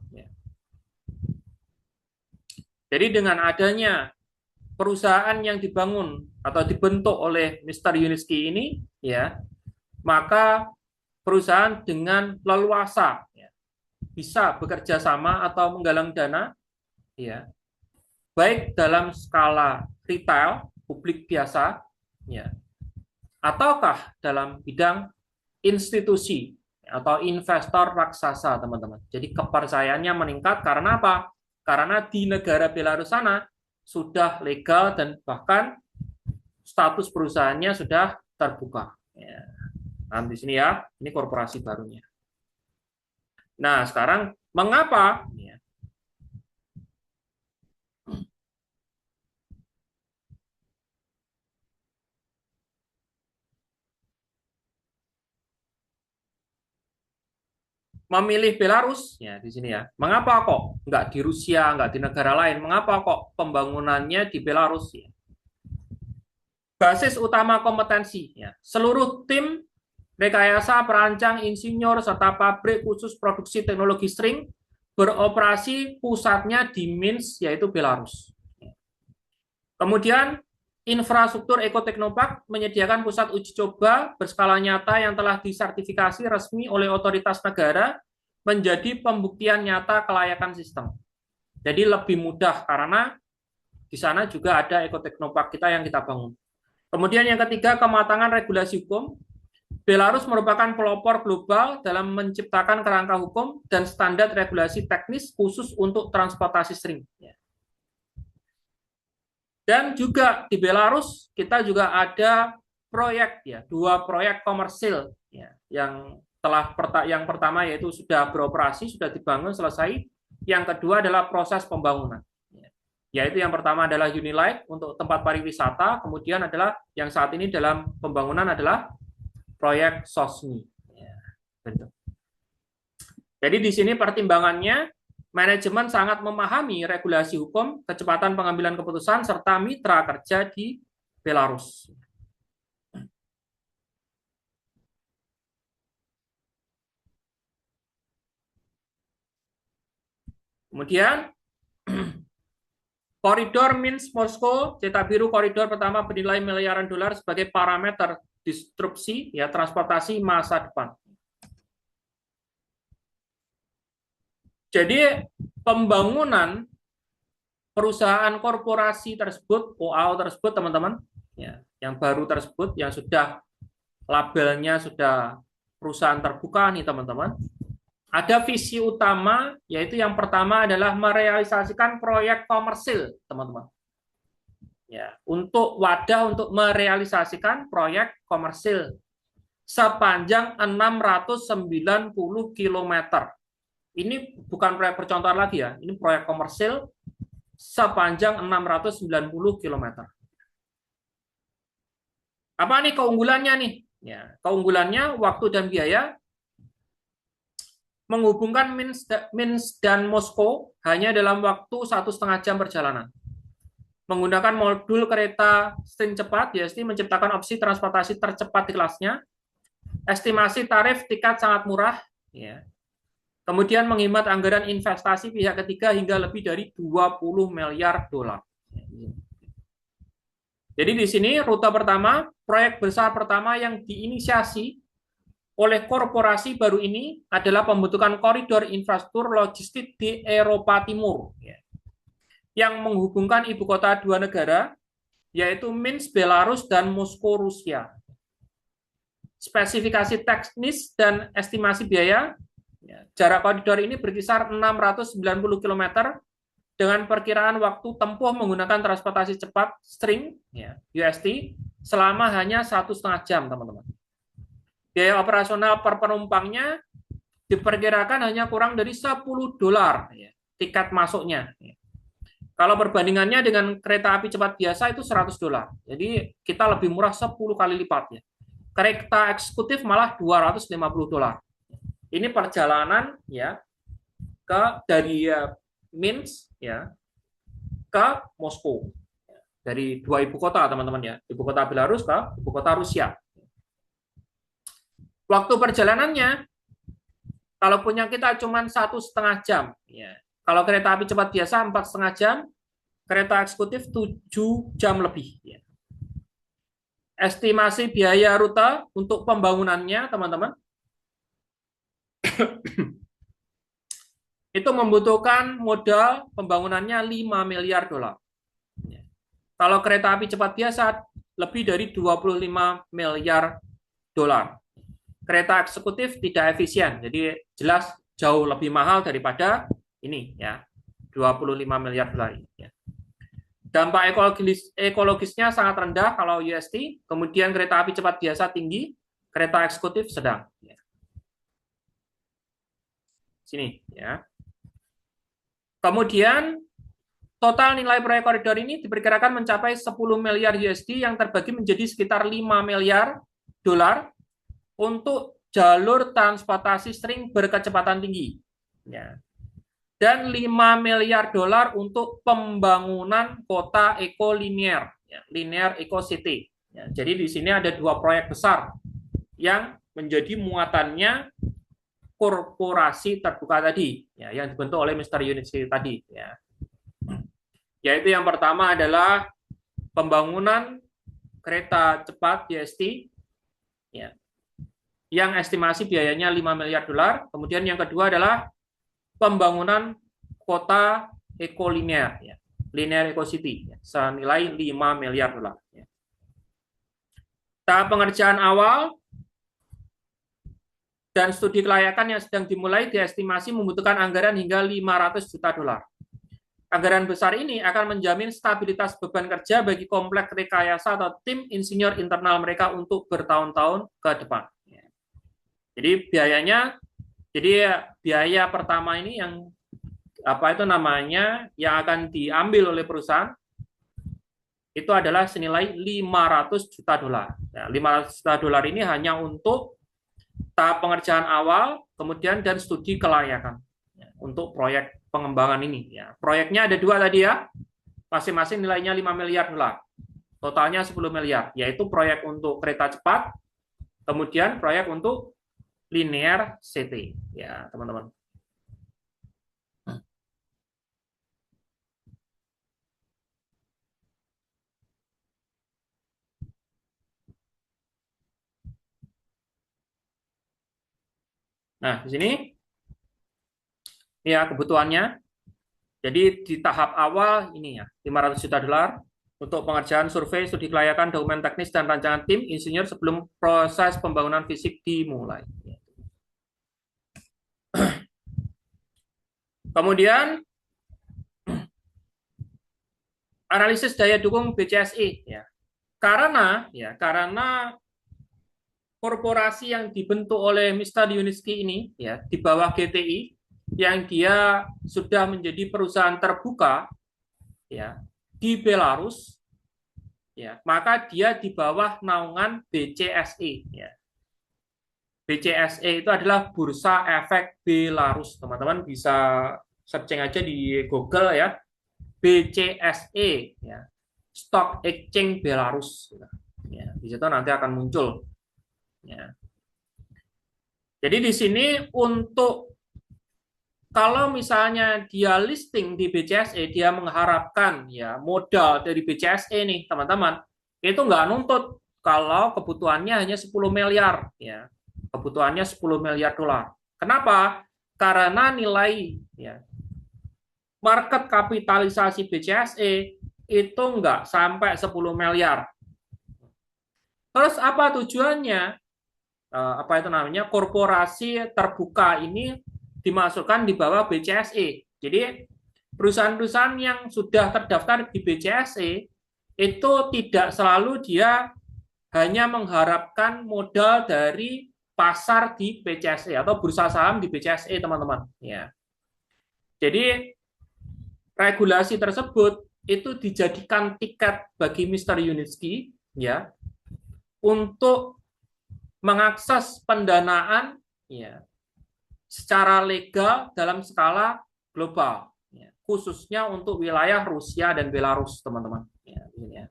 Jadi dengan adanya perusahaan yang dibangun atau dibentuk oleh Mr. Yuniski ini, ya, maka perusahaan dengan leluasa ya, bisa bekerja sama atau menggalang dana, ya, baik dalam skala retail publik biasa, ya, ataukah dalam bidang institusi atau investor raksasa, teman-teman. Jadi kepercayaannya meningkat karena apa? Karena di negara Belarus sana sudah legal dan bahkan status perusahaannya sudah terbuka. Ya. Nah, di sini ya, ini korporasi barunya. Nah, sekarang mengapa ya, memilih Belarus ya di sini ya? Mengapa kok nggak di Rusia, nggak di negara lain? Mengapa kok pembangunannya di Belarus ya? Basis utama kompetensi ya. Seluruh tim rekayasa, perancang, insinyur, serta pabrik khusus produksi teknologi string beroperasi pusatnya di Minsk, yaitu Belarus. Kemudian, infrastruktur Ekoteknopark menyediakan pusat uji coba berskala nyata yang telah disertifikasi resmi oleh otoritas negara menjadi pembuktian nyata kelayakan sistem. Jadi lebih mudah karena di sana juga ada Ekoteknopark kita yang kita bangun. Kemudian yang ketiga, kematangan regulasi hukum. Belarus merupakan pelopor global dalam menciptakan kerangka hukum dan standar regulasi teknis khusus untuk transportasi string. Dan juga di Belarus kita juga ada proyek ya, 2 proyek komersil ya, yang pertama yaitu sudah beroperasi, sudah dibangun selesai. Yang kedua adalah proses pembangunan. Yaitu yang pertama adalah Unilight untuk tempat pariwisata, kemudian adalah yang saat ini dalam pembangunan adalah proyek Sosmi. Jadi di sini pertimbangannya, manajemen sangat memahami regulasi hukum, kecepatan pengambilan keputusan, serta mitra kerja di Belarus. Kemudian, koridor Minsk-Moskow, cetak biru koridor pertama bernilai miliaran dolar sebagai parameter disrupsi ya transportasi masa depan. Jadi pembangunan perusahaan korporasi tersebut, OAO tersebut teman-teman, ya, yang baru tersebut, yang sudah labelnya sudah perusahaan terbuka nih teman-teman, ada visi utama, yaitu yang pertama adalah merealisasikan proyek komersil teman-teman. Ya, untuk wadah untuk merealisasikan proyek komersil sepanjang 690 km. Ini bukan proyek percontohan lagi ya, ini proyek komersil sepanjang 690 km. Apa nih keunggulannya nih? Ya, keunggulannya waktu dan biaya. Menghubungkan Minsk dan Moskow hanya dalam waktu 1,5 jam perjalanan. Menggunakan modul kereta string cepat, YST menciptakan opsi transportasi tercepat di kelasnya. Estimasi tarif tiket sangat murah, ya. Kemudian menghemat anggaran investasi pihak ketiga hingga lebih dari 20 miliar dolar. Jadi di sini rute pertama, proyek besar pertama yang diinisiasi oleh korporasi baru ini adalah pembentukan koridor infrastruktur logistik di Eropa Timur, yang menghubungkan ibu kota dua negara, yaitu Minsk, Belarus, dan Moskow, Rusia. Spesifikasi teknis dan estimasi biaya, jarak koridor ini berkisar 690 km dengan perkiraan waktu tempuh menggunakan transportasi cepat string UST selama hanya 1,5 jam, teman-teman. Biaya operasional per penumpangnya diperkirakan hanya kurang dari 10 dolar tiket masuknya. Kalau perbandingannya dengan kereta api cepat biasa itu 100 dolar. Jadi kita lebih murah 10 kali lipat ya. Kereta eksekutif malah 250 dolar. Ini perjalanan ya dari Minsk ya ke Moskow. Dari dua ibu kota, teman-teman ya. Ibu kota Belarus ke ibu kota Rusia. Waktu perjalanannya, kalau punya kita cuma 1,5 jam. Ya. Kalau kereta api cepat biasa 4,5 jam, kereta eksekutif 7 jam lebih. Ya. Estimasi biaya rute untuk pembangunannya, teman-teman, itu membutuhkan modal pembangunannya 5 miliar dolar. Ya. Kalau kereta api cepat biasa, lebih dari 25 miliar dolar. Kereta eksekutif tidak efisien, jadi jelas jauh lebih mahal daripada ini ya, 25 miliar dolar. Ya. Dampak ekologisnya sangat rendah kalau UST, kemudian kereta api cepat biasa tinggi, kereta eksekutif sedang. Ya. Sini ya. Kemudian total nilai proyek koridor ini diperkirakan mencapai 10 miliar USD yang terbagi menjadi sekitar 5 miliar dolar untuk jalur transportasi string berkecepatan tinggi. Ya. Dan 5 miliar dolar untuk pembangunan kota ekolinier, ya, linear eco city. Ya, jadi di sini ada 2 proyek besar yang menjadi muatannya korporasi terbuka tadi, ya, yang dibentuk oleh Mr. Unity tadi. Ya. Yaitu yang pertama adalah pembangunan kereta cepat YST, ya, yang estimasi biayanya 5 miliar dolar. Kemudian yang kedua adalah pembangunan kota ekolinier, ya, linear eco city, ya, senilai 5 miliar dolar. Ya. Tahap pengerjaan awal dan studi kelayakan yang sedang dimulai diestimasi membutuhkan anggaran hingga 500 juta dolar. Anggaran besar ini akan menjamin stabilitas beban kerja bagi kompleks rekayasa atau tim insinyur internal mereka untuk bertahun-tahun ke depan. Jadi biayanya, jadi biaya pertama ini yang apa itu namanya yang akan diambil oleh perusahaan itu adalah senilai 500 juta dolar. Ya, 500 juta dolar ini hanya untuk tahap pengerjaan awal, kemudian dan studi kelayakan ya, untuk proyek pengembangan ini. Ya. Proyeknya ada dua tadi ya, masing-masing nilainya 5 miliar dolar. Totalnya 10 miliar, yaitu proyek untuk kereta cepat, kemudian proyek untuk linear CT. Ya, teman-teman. Nah, di sini ya kebutuhannya. Jadi di tahap awal ini ya, 500 juta dolar untuk pengerjaan survei, studi kelayakan, dokumen teknis, dan rancangan tim insinyur sebelum proses pembangunan fisik dimulai. Kemudian analisis daya dukung BCSE ya. Karena korporasi yang dibentuk oleh Mr. Yunitsky ini ya di bawah GTI yang dia sudah menjadi perusahaan terbuka ya di Belarus ya, maka dia di bawah naungan BCSE ya. BCSE itu adalah Bursa Efek Belarus. Teman-teman bisa searching aja di Google ya. BCSE ya. Stock Exchange Belarus. Ya, di situ nanti akan muncul. Ya. Jadi di sini untuk kalau misalnya dia listing di BCSE, dia mengharapkan ya modal dari BCSE nih teman-teman, itu nggak nuntut kalau kebutuhannya hanya 10 miliar ya. Kebutuhannya 10 miliar dolar. Kenapa? Karena nilai ya, market kapitalisasi BCSE itu nggak sampai 10 miliar. Terus apa tujuannya? Apa itu namanya? Korporasi terbuka ini dimasukkan di bawah BCSE. Jadi perusahaan-perusahaan yang sudah terdaftar di BCSE itu tidak selalu dia hanya mengharapkan modal dari pasar di BCSE atau bursa saham di BCSE, teman-teman. Ya. Jadi regulasi tersebut itu dijadikan tiket bagi Mr. Yunitsky ya untuk mengakses pendanaan ya secara legal dalam skala global, ya, khususnya untuk wilayah Rusia dan Belarus, teman-teman. Ya, ini ya.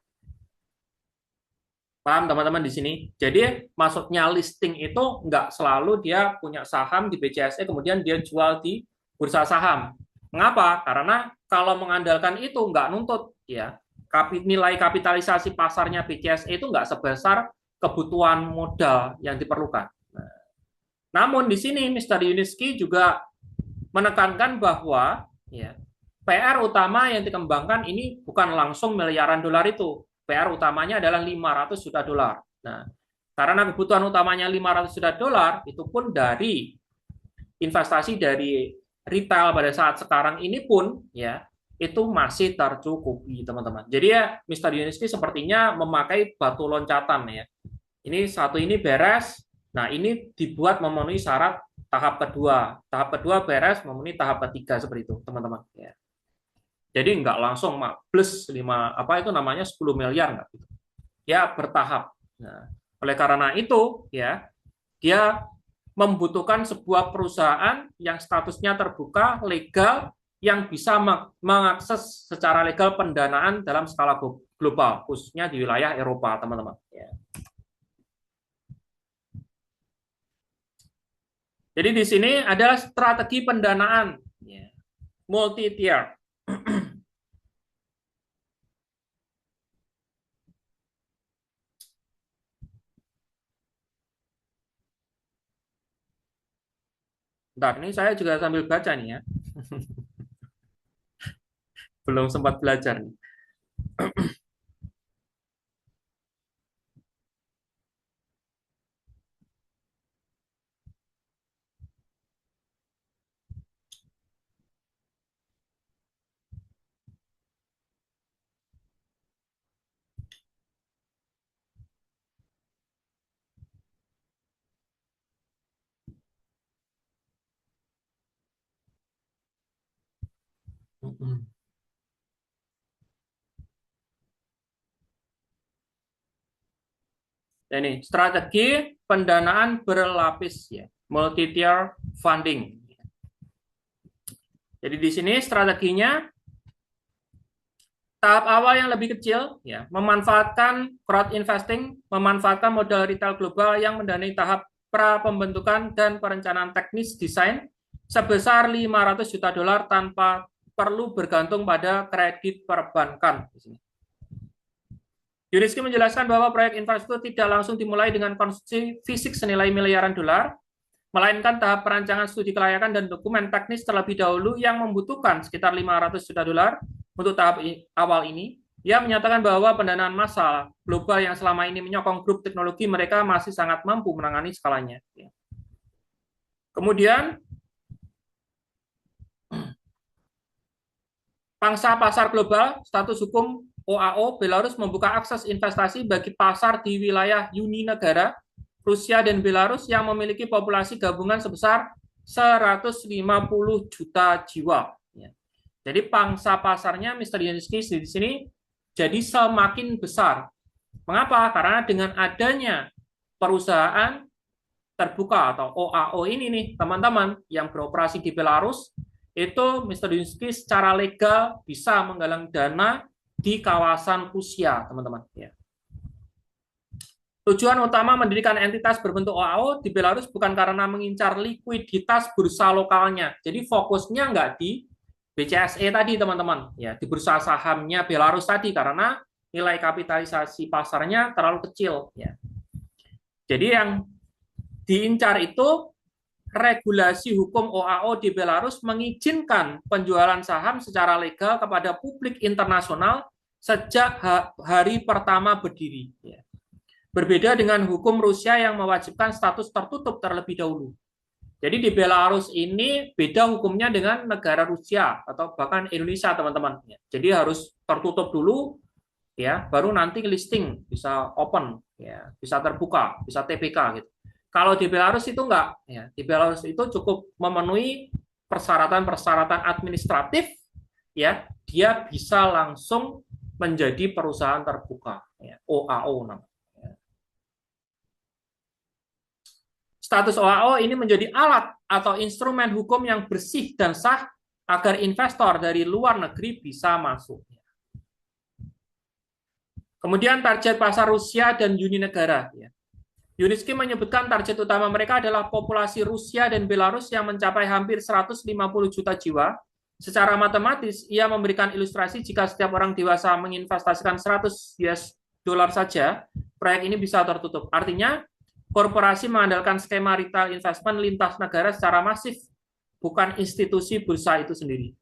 Paham teman-teman di sini? Jadi maksudnya listing itu nggak selalu dia punya saham di BCSE kemudian dia jual di bursa saham. Mengapa? Karena kalau mengandalkan itu nggak nuntut ya. Nilai kapitalisasi pasarnya BCSE itu nggak sebesar kebutuhan modal yang diperlukan. Nah, namun di sini Mr. Yunitsky juga menekankan bahwa ya, PR utama yang dikembangkan ini bukan langsung miliaran dolar itu. PR utamanya adalah 500 juta dolar. Nah, karena kebutuhan utamanya 500 juta dolar, itu pun dari investasi dari retail pada saat sekarang ini pun ya itu masih tercukupi, teman-teman. Jadi ya Mr. Yunitsky sepertinya memakai batu loncatan ya. Ini satu ini beres, nah ini dibuat memenuhi syarat tahap kedua. Tahap kedua beres memenuhi tahap ketiga seperti itu, teman-teman. Ya. Jadi nggak langsung plus 5 apa itu namanya 10 miliar nggak gitu. Ya bertahap. Nah, oleh karena itu ya dia membutuhkan sebuah perusahaan yang statusnya terbuka, legal, yang bisa mengakses secara legal pendanaan dalam skala global, khususnya di wilayah Eropa, teman-teman. Ya. Jadi di sini adalah strategi pendanaan ya, multi-tier. Bentar, ini saya juga sambil baca nih ya. Belum sempat belajar nih. Ini strategi pendanaan berlapis ya, multi-tier funding. Jadi di sini strateginya tahap awal yang lebih kecil ya, memanfaatkan crowd investing, memanfaatkan modal retail global yang mendanai tahap pra pembentukan dan perencanaan teknis desain sebesar 500 juta dolar tanpa perlu bergantung pada kredit perbankan di sini. Yuniski menjelaskan bahwa proyek infrastruktur tidak langsung dimulai dengan konstruksi fisik senilai miliaran dolar, melainkan tahap perancangan studi kelayakan dan dokumen teknis terlebih dahulu yang membutuhkan sekitar 500 juta dolar untuk tahap awal ini. Ia menyatakan bahwa pendanaan massal global yang selama ini menyokong grup teknologi mereka masih sangat mampu menangani skalanya. Kemudian, pangsa pasar global, status hukum OAO, Belarus membuka akses investasi bagi pasar di wilayah Uni negara, Rusia dan Belarus yang memiliki populasi gabungan sebesar 150 juta jiwa. Jadi pangsa pasarnya Mr. Yuniski di sini jadi semakin besar. Mengapa? Karena dengan adanya perusahaan terbuka atau OAO ini nih, teman-teman, yang beroperasi di Belarus, itu Mr. Yuniski secara legal bisa menggalang dana di kawasan Rusia, teman-teman. Ya. Tujuan utama mendirikan entitas berbentuk OAO di Belarus bukan karena mengincar likuiditas bursa lokalnya. Jadi fokusnya nggak di BCSE tadi, teman-teman. Ya, di bursa sahamnya Belarus tadi karena nilai kapitalisasi pasarnya terlalu kecil. Ya. Jadi yang diincar itu regulasi hukum OAO di Belarus mengizinkan penjualan saham secara legal kepada publik internasional sejak hari pertama berdiri. Berbeda dengan hukum Rusia yang mewajibkan status tertutup terlebih dahulu. Jadi di Belarus ini beda hukumnya dengan negara Rusia atau bahkan Indonesia, teman-teman. Jadi harus tertutup dulu, ya, baru nanti listing bisa open, ya, bisa terbuka, bisa TPK gitu. Kalau di Belarus itu enggak, ya. Di Belarus itu cukup memenuhi persyaratan-persyaratan administratif, ya, dia bisa langsung menjadi perusahaan terbuka, ya, OAO namanya. Status OAO ini menjadi alat atau instrumen hukum yang bersih dan sah agar investor dari luar negeri bisa masuk. Kemudian target pasar Rusia dan Uni negara. Yuniski menyebutkan target utama mereka adalah populasi Rusia dan Belarus yang mencapai hampir 150 juta jiwa. Secara matematis, ia memberikan ilustrasi jika setiap orang dewasa menginvestasikan 100 US dolar saja, proyek ini bisa tertutup. Artinya, korporasi mengandalkan skema retail investment lintas negara secara masif, bukan institusi bursa itu sendiri.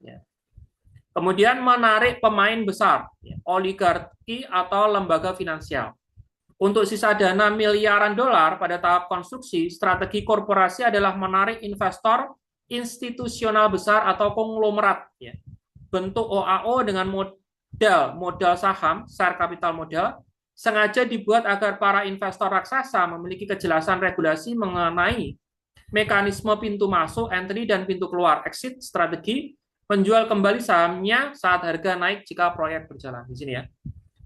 Kemudian menarik pemain besar, oligarki atau lembaga finansial. Untuk sisa dana miliaran dolar pada tahap konstruksi, strategi korporasi adalah menarik investor institusional besar atau konglomerat. Bentuk OAO dengan modal saham, share capital modal, sengaja dibuat agar para investor raksasa memiliki kejelasan regulasi mengenai mekanisme pintu masuk, entry, dan pintu keluar, exit, strategi, menjual kembali sahamnya saat harga naik jika proyek berjalan. Di sini ya.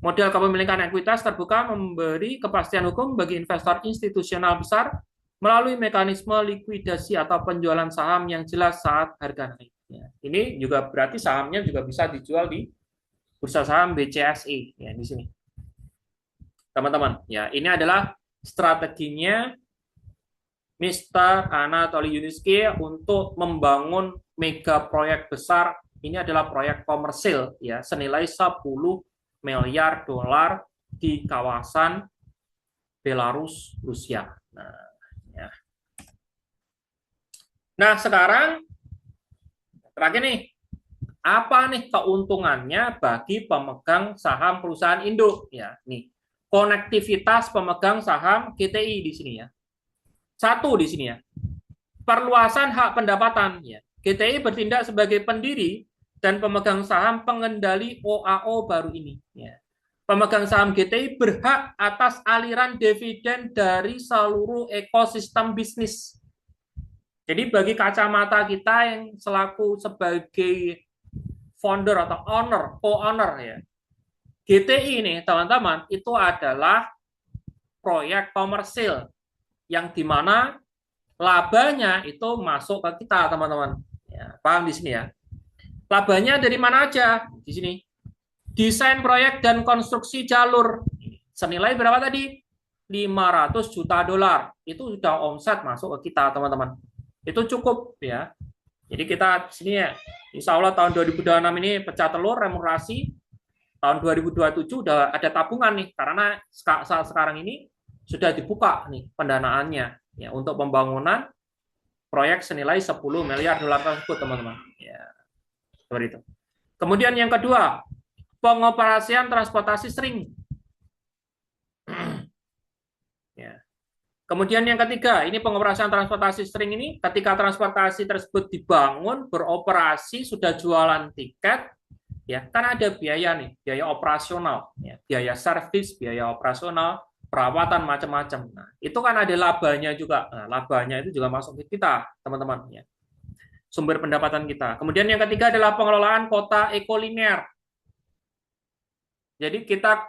Model kepemilikan ekuitas terbuka memberi kepastian hukum bagi investor institusional besar melalui mekanisme likuidasi atau penjualan saham yang jelas saat harga naik. Ini juga berarti sahamnya juga bisa dijual di bursa saham BCSE ya di sini. Teman-teman, ya ini adalah strateginya Mr. Anatoly Yuniski untuk membangun mega proyek besar. Ini adalah proyek komersil ya senilai 10 miliar dolar di kawasan Belarus, Rusia. Nah, sekarang terakhir nih, apa nih keuntungannya bagi pemegang saham perusahaan induk? Ya, nih konektivitas pemegang saham GTI di sini ya. Satu di sini ya, perluasan hak pendapatan ya. GTI bertindak sebagai pendiri dan pemegang saham pengendali OAO baru ini. Ya. Pemegang saham GTI berhak atas aliran dividen dari seluruh ekosistem bisnis. Jadi bagi kacamata kita yang selaku sebagai founder atau co-owner ya. GTI ini teman-teman itu adalah proyek komersil yang dimana labanya itu masuk ke kita teman-teman. Ya, paham di sini ya. Labanya dari mana aja? Di sini. Desain proyek dan konstruksi jalur. Senilai berapa tadi? 500 juta dolar. Itu sudah omset masuk ke kita teman-teman. Itu cukup ya. Jadi kita di sini ya, insya Allah tahun 2026 ini pecah telur remunerasi. Tahun 2027 udah ada tabungan nih, karena saat sekarang ini sudah dibuka nih pendanaannya ya untuk pembangunan proyek senilai 10 miliar dolar tersebut, teman-teman. Ya, seperti itu. Kemudian yang kedua, pengoperasian transportasi string. Ya. Kemudian yang ketiga, ini pengoperasian transportasi string ini, ketika transportasi tersebut dibangun, beroperasi, sudah jualan tiket, ya kan ada biaya nih, biaya operasional, ya, biaya servis, biaya operasional, perawatan macam-macam. Nah, itu kan ada labanya juga. Nah, labanya itu juga masuk ke kita, teman-teman. Ya. Sumber pendapatan kita. Kemudian yang ketiga adalah pengelolaan kota ekolinear. Jadi kita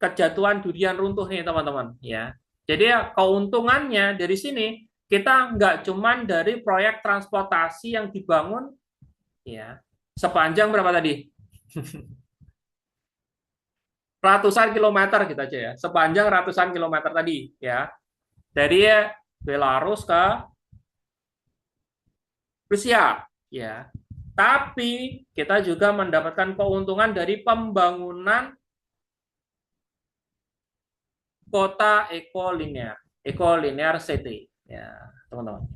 kejatuhan durian runtuh nih, teman-teman. Ya. Jadi keuntungannya dari sini kita nggak cuman dari proyek transportasi yang dibangun, ya sepanjang berapa tadi? Ratusan kilometer gitu aja ya, sepanjang ratusan kilometer tadi ya, dari Belarus ke Rusia ya. Tapi kita juga mendapatkan keuntungan dari pembangunan kota ekolinear city ya, teman-teman.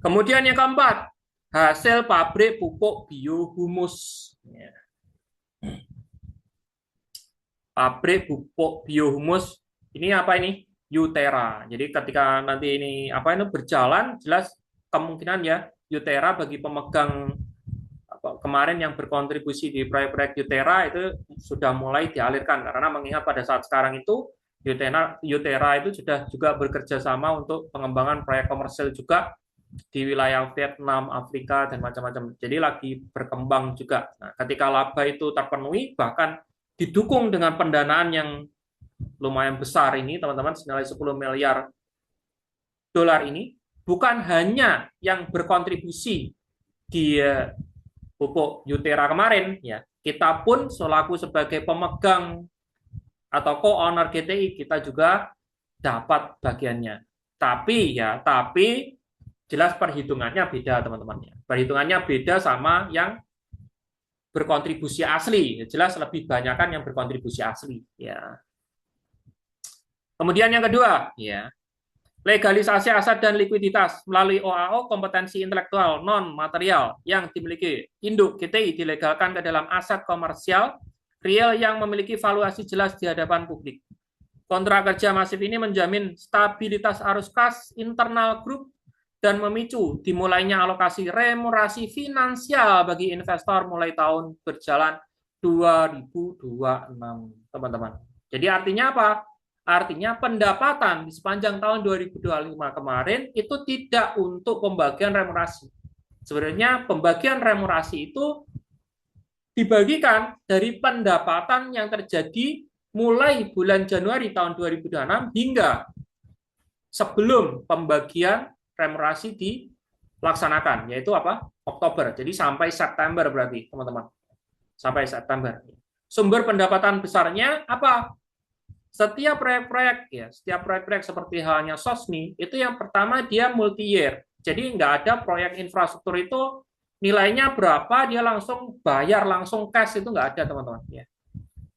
Kemudian yang keempat, hasil pabrik pupuk biohumus ya. Pabrik pupuk biohumus ini apa ini? Yutera. Jadi ketika nanti ini apa itu berjalan, jelas kemungkinan ya Yutera bagi pemegang kemarin yang berkontribusi di proyek-proyek Yutera itu sudah mulai dialirkan, karena mengingat pada saat sekarang itu Yutera itu sudah juga bekerja sama untuk pengembangan proyek komersil juga di wilayah Vietnam, Afrika, dan macam-macam. Jadi lagi berkembang juga. Nah, ketika laba itu terpenuhi, bahkan didukung dengan pendanaan yang lumayan besar ini, teman-teman, senilai 10 miliar dolar ini, bukan hanya yang berkontribusi di pupuk Yutera kemarin, ya, kita pun selaku sebagai pemegang atau co-owner GTI, kita juga dapat bagiannya. Tapi jelas perhitungannya beda, teman-teman. Perhitungannya beda sama yang berkontribusi asli. Jelas lebih banyakkan yang berkontribusi asli. Ya. Kemudian yang kedua, ya, legalisasi aset dan likuiditas melalui OAO kompetensi intelektual non material yang dimiliki induk GTI dilegalkan ke dalam aset komersial real yang memiliki valuasi jelas di hadapan publik. Kontrak kerja masif ini menjamin stabilitas arus kas internal grup dan memicu dimulainya alokasi remunerasi finansial bagi investor mulai tahun berjalan 2026, teman-teman. Jadi artinya apa? Artinya pendapatan di sepanjang tahun 2025 kemarin itu tidak untuk pembagian remunerasi. Sebenarnya pembagian remunerasi itu dibagikan dari pendapatan yang terjadi mulai bulan Januari tahun 2026 hingga sebelum pembagian remunerasi dilaksanakan, yaitu apa? Oktober. Jadi sampai September berarti, teman-teman. Sampai September. Sumber pendapatan besarnya apa? Setiap proyek-proyek seperti halnya Sosmi, itu yang pertama dia multi-year. Jadi nggak ada proyek infrastruktur itu nilainya berapa, dia langsung bayar, langsung cash, itu nggak ada, teman-teman. Ya.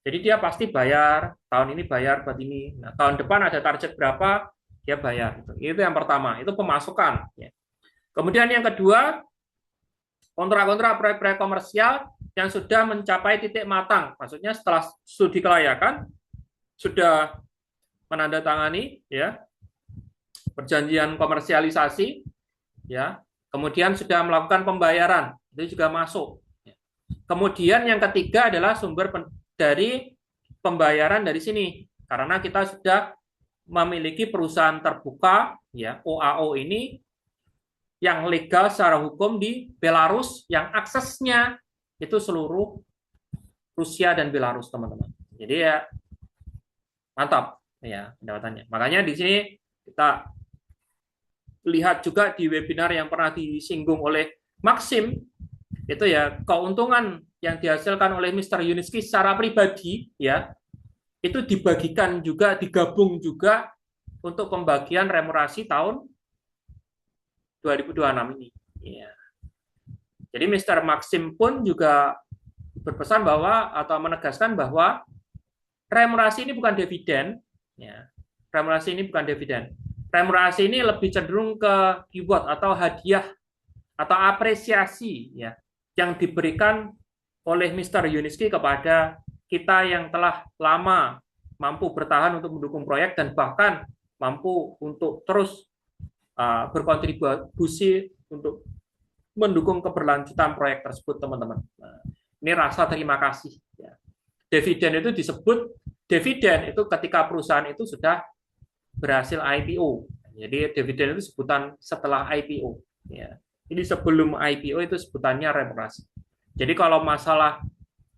Jadi dia pasti bayar, tahun ini bayar buat ini. Nah, tahun depan ada target berapa, dia bayar. Itu yang pertama, itu pemasukan. Ya. Kemudian yang kedua, kontrak-kontrak proyek-proyek komersial yang sudah mencapai titik matang. Maksudnya setelah studi kelayakan, sudah menandatangani ya perjanjian komersialisasi, ya, kemudian sudah melakukan pembayaran, itu juga masuk. Kemudian yang ketiga adalah sumber dari pembayaran dari sini, karena kita sudah memiliki perusahaan terbuka, ya, OAO ini yang legal secara hukum di Belarus, yang aksesnya itu seluruh Rusia dan Belarus, teman-teman. Jadi ya mantap ya pendapatannya. Makanya di sini kita lihat juga di webinar yang pernah disinggung oleh Maxim, itu ya keuntungan yang dihasilkan oleh Mr. Yuniski secara pribadi ya itu dibagikan juga, digabung juga untuk pembagian remunerasi tahun 2026 ini. Ya. Jadi Mr. Maxim pun juga berpesan bahwa atau menegaskan bahwa remunerasi ini bukan dividen, ya. Remunerasi ini bukan dividen. Remunerasi ini lebih cenderung ke reward atau hadiah atau apresiasi ya yang diberikan oleh Mr. Yuniski kepada kita yang telah lama mampu bertahan untuk mendukung proyek dan bahkan mampu untuk terus berkontribusi untuk mendukung keberlanjutan proyek tersebut, teman-teman. Nah, ini rasa terima kasih. Ya. Dividen itu disebut dividen itu ketika perusahaan itu sudah berhasil IPO. Jadi dividen itu sebutan setelah IPO. Ya. Jadi sebelum IPO itu sebutannya remunerasi. Jadi kalau masalah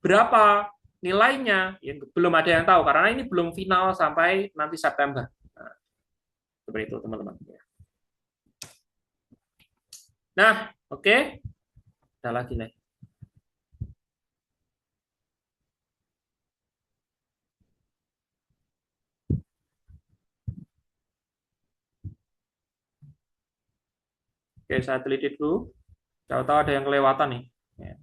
berapa nilainya, ya belum ada yang tahu karena ini belum final sampai nanti September. Nah, seperti itu teman-teman. Nah, oke. Ada lagi nih. Oke, saya teliti dulu. Tahu-tahu ada yang kelewatan nih. Ya.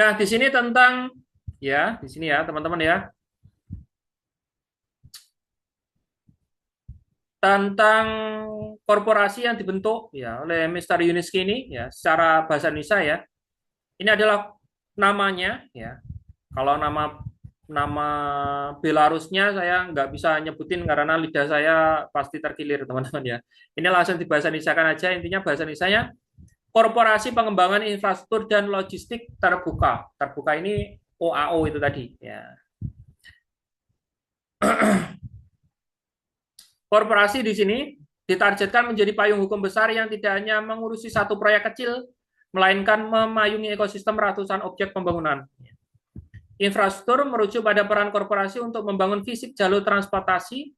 Nah, di sini tentang ya, di sini ya, teman-teman ya. Tentang korporasi yang dibentuk ya oleh Mr. Yuniski ini ya secara bahasa Indonesia ya. Ini adalah namanya ya. Kalau nama Belarusnya saya nggak bisa nyebutin karena lidah saya pasti terkilir teman-teman ya. Ini langsung di bahasa Indonesia kan aja, intinya bahasa Indonesia Korporasi Pengembangan Infrastruktur dan Logistik Terbuka. Terbuka ini OAO itu tadi ya. Korporasi di sini ditargetkan menjadi payung hukum besar yang tidak hanya mengurusi satu proyek kecil, melainkan memayungi ekosistem ratusan objek pembangunan. Infrastruktur merujuk pada peran korporasi untuk membangun fisik jalur transportasi,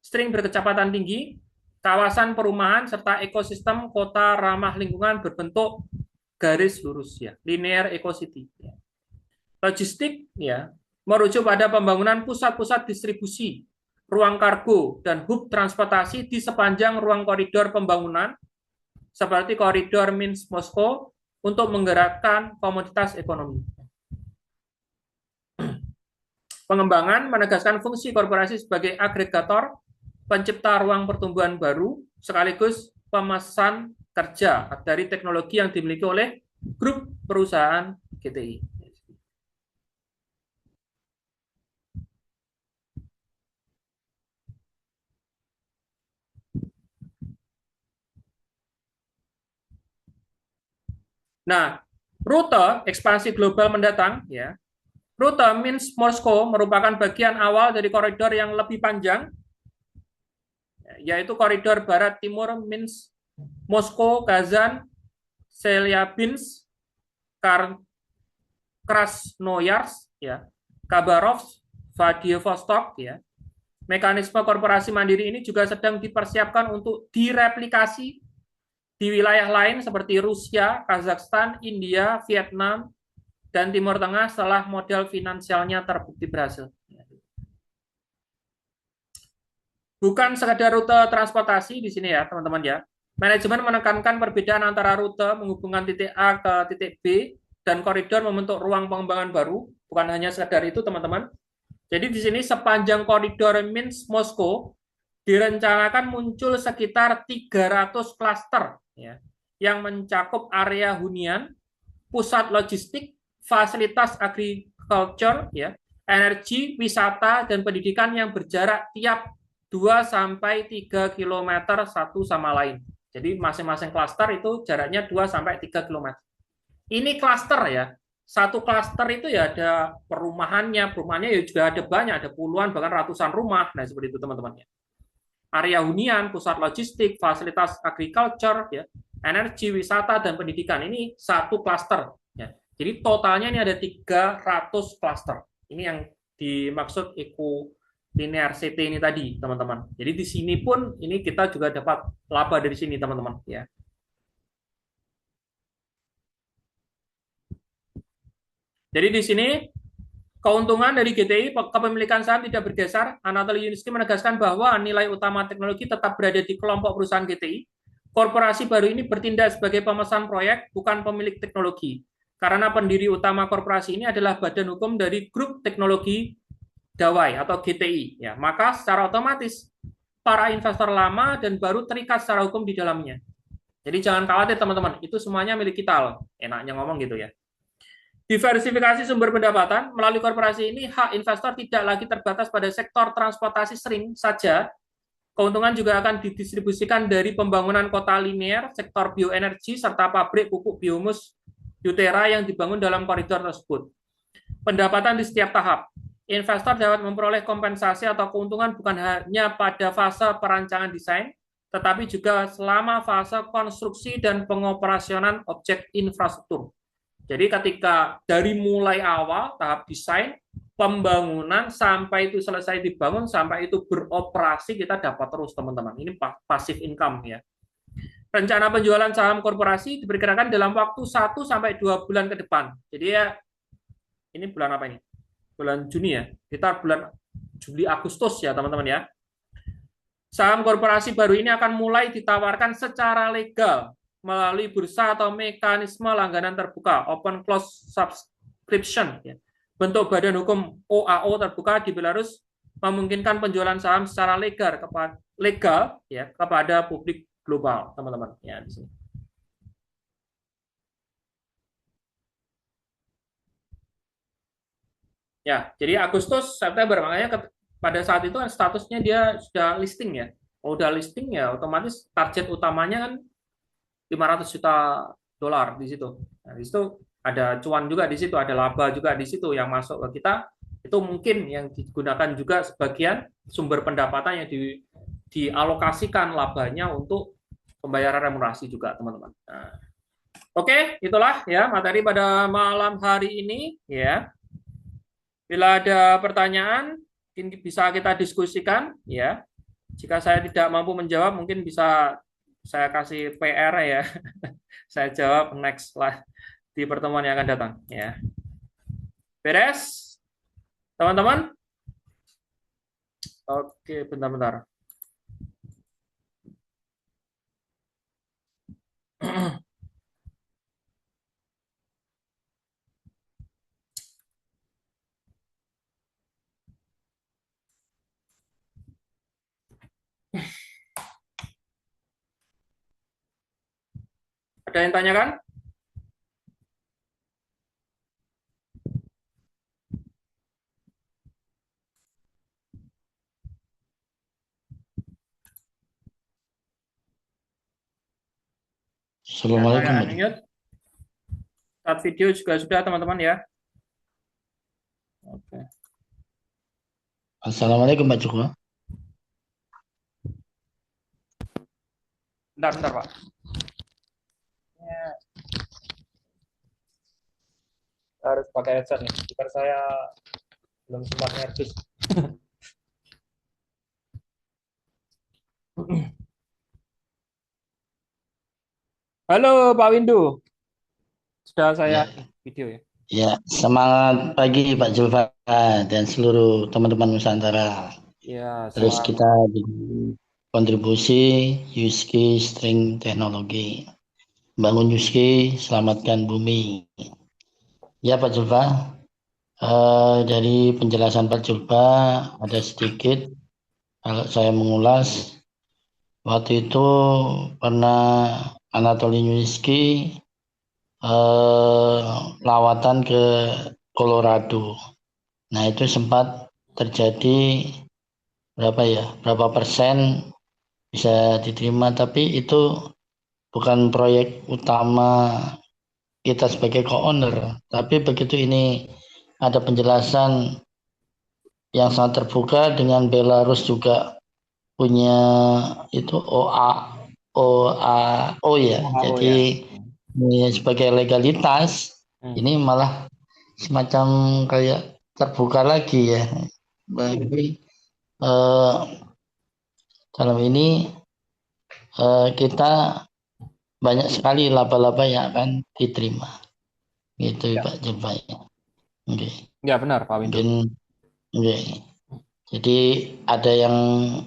string berkecepatan tinggi, kawasan perumahan, serta ekosistem kota ramah lingkungan berbentuk garis lurus, ya, linear ecocity. Logistik ya, merujuk pada pembangunan pusat-pusat distribusi, ruang kargo, dan hub transportasi di sepanjang ruang koridor pembangunan, seperti koridor Minsk-Moskow, untuk menggerakkan komoditas ekonomi. Pengembangan menegaskan fungsi korporasi sebagai agregator, pencipta ruang pertumbuhan baru, sekaligus pemesan kerja dari teknologi yang dimiliki oleh grup perusahaan GTI. Nah, rute ekspansi global mendatang, ya, rute Minsk-Moskow merupakan bagian awal dari koridor yang lebih panjang, yaitu koridor barat-timur Minsk, Moskow, Kazan, Chelyabinsk, Krasnoyarsk, ya, Khabarovsk, Vladivostok, ya. Mekanisme korporasi mandiri ini juga sedang dipersiapkan untuk direplikasi di wilayah lain seperti Rusia, Kazakhstan, India, Vietnam, dan Timur Tengah setelah model finansialnya terbukti berhasil. Bukan sekadar rute transportasi di sini ya, teman-teman ya. Manajemen menekankan perbedaan antara rute menghubungkan titik A ke titik B dan koridor membentuk ruang pengembangan baru. Bukan hanya sekadar itu, teman-teman. Jadi di sini sepanjang koridor Minsk-Moskow direncanakan muncul sekitar 300 klaster ya, yang mencakup area hunian, pusat logistik, fasilitas agriculture, ya, energi, wisata, dan pendidikan yang berjarak tiap 2-3 km satu sama lain. Jadi masing-masing klaster itu jaraknya 2-3 km. Ini klaster ya. Satu klaster itu ya ada perumahannya ya juga ada banyak, ada puluhan bahkan ratusan rumah. Nah, seperti itu teman-teman ya. Area hunian, pusat logistik, fasilitas agriculture, ya, energi, wisata, dan pendidikan. Ini satu klaster. Ya. Jadi totalnya ini ada 300 klaster. Ini yang dimaksud Eco Linear CT ini tadi, teman-teman. Jadi di sini pun ini kita juga dapat laba dari sini, teman-teman. Ya. Jadi di sini keuntungan dari GTI, kepemilikan saham tidak bergeser. Anatoly Yuniski menegaskan bahwa nilai utama teknologi tetap berada di kelompok perusahaan GTI. Korporasi baru ini bertindak sebagai pemesan proyek, bukan pemilik teknologi. Karena pendiri utama korporasi ini adalah badan hukum dari Grup Teknologi Dawai atau GTI. Ya, maka secara otomatis para investor lama dan baru terikat secara hukum di dalamnya. Jadi jangan khawatir teman-teman, itu semuanya milik kita loh. Enaknya ngomong gitu ya. Diversifikasi sumber pendapatan melalui korporasi ini, hak investor tidak lagi terbatas pada sektor transportasi sering saja. Keuntungan juga akan didistribusikan dari pembangunan kota linear, sektor bioenergi, serta pabrik pupuk biomus Yutera yang dibangun dalam koridor tersebut. Pendapatan di setiap tahap. Investor dapat memperoleh kompensasi atau keuntungan bukan hanya pada fase perancangan desain, tetapi juga selama fase konstruksi dan pengoperasionan objek infrastruktur. Jadi ketika dari mulai awal tahap desain, pembangunan sampai itu selesai dibangun, sampai itu beroperasi kita dapat terus teman-teman. Ini passive income ya. Rencana penjualan saham korporasi diperkirakan dalam waktu 1 sampai 2 bulan ke depan. Jadi ya ini bulan apa ini? Bulan Juni ya. Kita bulan Juli Agustus ya teman-teman ya. Saham korporasi baru ini akan mulai ditawarkan secara legal melalui bursa atau mekanisme langganan terbuka, open close subscription. Ya. Bentuk badan hukum OAO terbuka di Belarus memungkinkan penjualan saham secara legal ya, kepada publik global, teman-teman. Ya, di sini. Ya, jadi Agustus September makanya pada saat itu kan statusnya dia sudah listing ya. Kalau udah listing ya otomatis target utamanya kan 500 juta dolar di situ. Nah, di situ ada cuan juga di situ, ada laba juga di situ yang masuk ke kita. Itu mungkin yang digunakan juga sebagian sumber pendapatan yang dialokasikan labanya untuk pembayaran remunerasi juga, teman-teman. Nah, oke, itulah ya materi pada malam hari ini ya. Bila ada pertanyaan, mungkin bisa kita diskusikan ya. Jika saya tidak mampu menjawab, mungkin bisa saya kasih PR ya. Saya jawab next lah di pertemuan yang akan datang ya. Beres, teman-teman? Oke, bentar-bentar. Ada yang tanyakan? Assalamualaikum. Ya, unmute. Start video juga sudah, teman-teman ya. Oke. Assalamualaikum Pak Joko. Bentar, Pak. Ya. Harus pakai headset nih. Speaker saya belum sempat ngerti. Halo Pak Windu. Sudah saya video ya. Ya, semangat pagi Pak Julfa dan seluruh teman-teman Nusantara. Ya, Terus kita kontribusi Yuski String Teknologi. Bangun Yuski, selamatkan bumi. Ya Pak Julfa, dari penjelasan Pak Julfa ada sedikit. Kalau saya mengulas, waktu itu pernah Anatoly Yuski lawatan ke Colorado. Nah itu sempat terjadi berapa persen bisa diterima, tapi itu bukan proyek utama kita sebagai co-owner. Tapi begitu ini ada penjelasan yang sangat terbuka dengan Belarus juga punya itu OAO ya. Oh Jadi ya. ini sebagai legalitas Hmm. ini malah semacam kayak terbuka lagi ya. Bagi eh, dalam ini kita banyak sekali laba-laba yang akan diterima. Gitu Ya, Pak Julfai. Oke. ya benar Pak Windu. Mungkin oke. Jadi ada yang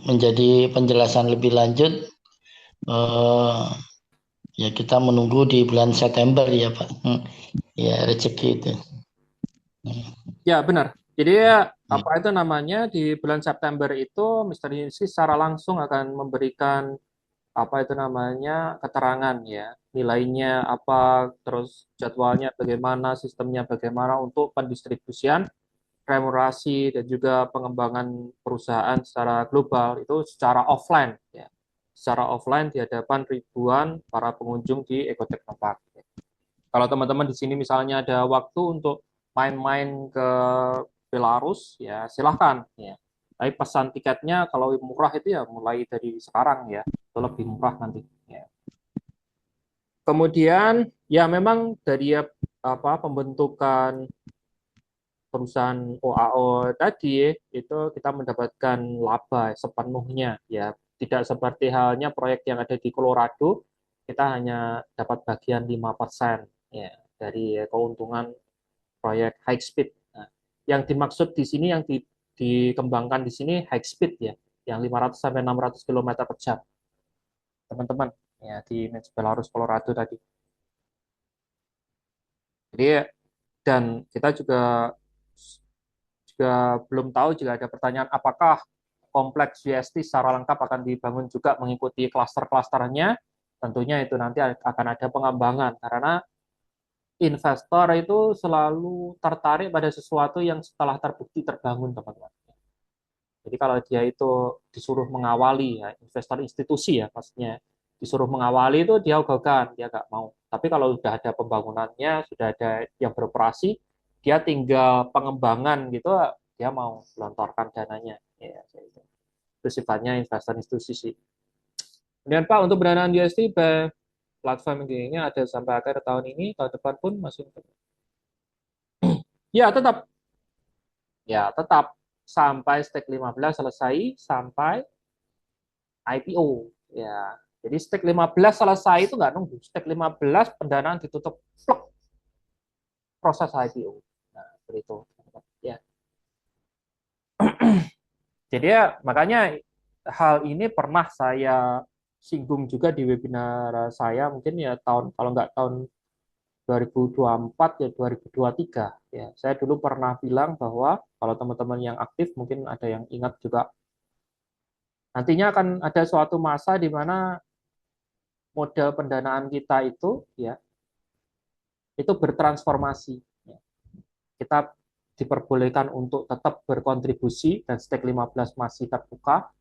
menjadi penjelasan lebih lanjut. eh, Ya kita menunggu di bulan September ya Pak. Ya rezeki itu. Ya benar. Jadi Hmm. apa itu namanya di bulan September itu Mr. Yunsi secara langsung akan memberikan apa itu namanya keterangan ya, nilainya apa, terus jadwalnya bagaimana, sistemnya bagaimana untuk pendistribusian remunerasi dan juga pengembangan perusahaan secara global itu secara offline ya. Secara offline di hadapan ribuan para pengunjung di Ecotechnopark. Kalau teman-teman di sini misalnya ada waktu untuk main-main ke Belarus ya silahkan ya. Tapi pesan tiketnya kalau murah itu ya mulai dari sekarang ya, itu lebih murah nanti ya. Kemudian ya memang dari apa pembentukan perusahaan OAO tadi itu kita mendapatkan laba sepenuhnya ya. Tidak seperti halnya proyek yang ada di Colorado, kita hanya dapat bagian 5% ya dari keuntungan proyek high speed. Nah, yang dimaksud di sini yang dikembangkan di sini high speed ya, yang 500 sampai 600 km per jam, teman-teman ya di Belarus Colorado tadi. Jadi dan kita juga belum tahu jika ada pertanyaan apakah kompleks UST secara lengkap akan dibangun juga mengikuti klaster-klasternya. Tentunya itu nanti akan ada pengembangan karena investor itu selalu tertarik pada sesuatu yang setelah terbukti terbangun, teman-teman. Jadi kalau dia itu disuruh mengawali, ya, investor institusi ya pastinya, disuruh mengawali itu dia ogah-ogahan, dia nggak mau. Tapi kalau sudah ada pembangunannya, sudah ada yang beroperasi, dia tinggal pengembangan gitu, dia mau melontarkan dananya. Ya, itu sifatnya investor institusi sih. Kemudian Pak, untuk pendanaan USD, platform ini ada sampai akhir tahun ini, tahun depan pun masih. Ya, tetap sampai stake 15 selesai sampai IPO ya. Jadi stake 15 selesai itu nggak nunggu. Stake 15 pendanaan ditutup plek, proses IPO. Nah, seperti itu. Ya. Jadi ya makanya hal ini pernah saya singgung juga di webinar saya mungkin ya tahun kalau nggak tahun 2024 ya 2023 ya. Saya dulu pernah bilang bahwa kalau teman-teman yang aktif mungkin ada yang ingat juga nantinya akan ada suatu masa di mana model pendanaan kita itu bertransformasi. Kita diperbolehkan untuk tetap berkontribusi dan stake 15 masih terbuka,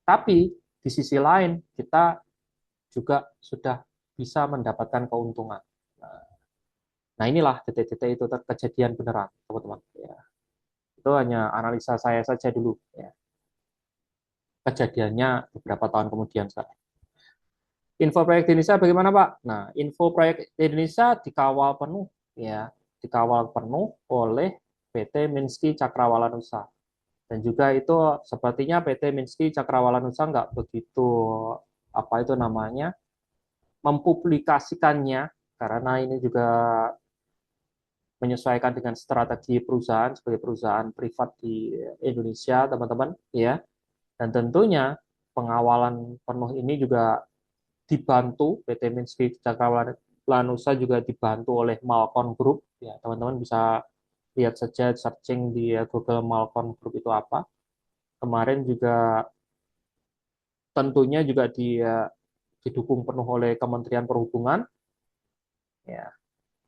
tapi di sisi lain kita juga sudah bisa mendapatkan keuntungan. Nah inilah titik-titik itu kejadian beneran, teman-teman. Ya, itu hanya analisa saya saja dulu. Ya. Kejadiannya beberapa tahun kemudian sekarang. Info proyek di Indonesia bagaimana Pak? Nah, info proyek di Indonesia dikawal penuh ya, dikawal penuh oleh PT Minsky Cakrawala Nusa. Dan juga itu sepertinya PT Minsky Cakrawala Nusa nggak begitu apa itu namanya mempublikasikannya karena ini juga menyesuaikan dengan strategi perusahaan sebagai perusahaan privat di Indonesia, teman-teman, ya. Dan tentunya pengawalan penuh ini juga dibantu PT Minsky Cakrawala Nusa juga dibantu oleh Malcon Group, ya teman-teman bisa lihat saja searching di Google Malcon Group itu apa. Kemarin juga tentunya juga didukung penuh oleh Kementerian Perhubungan. Ya,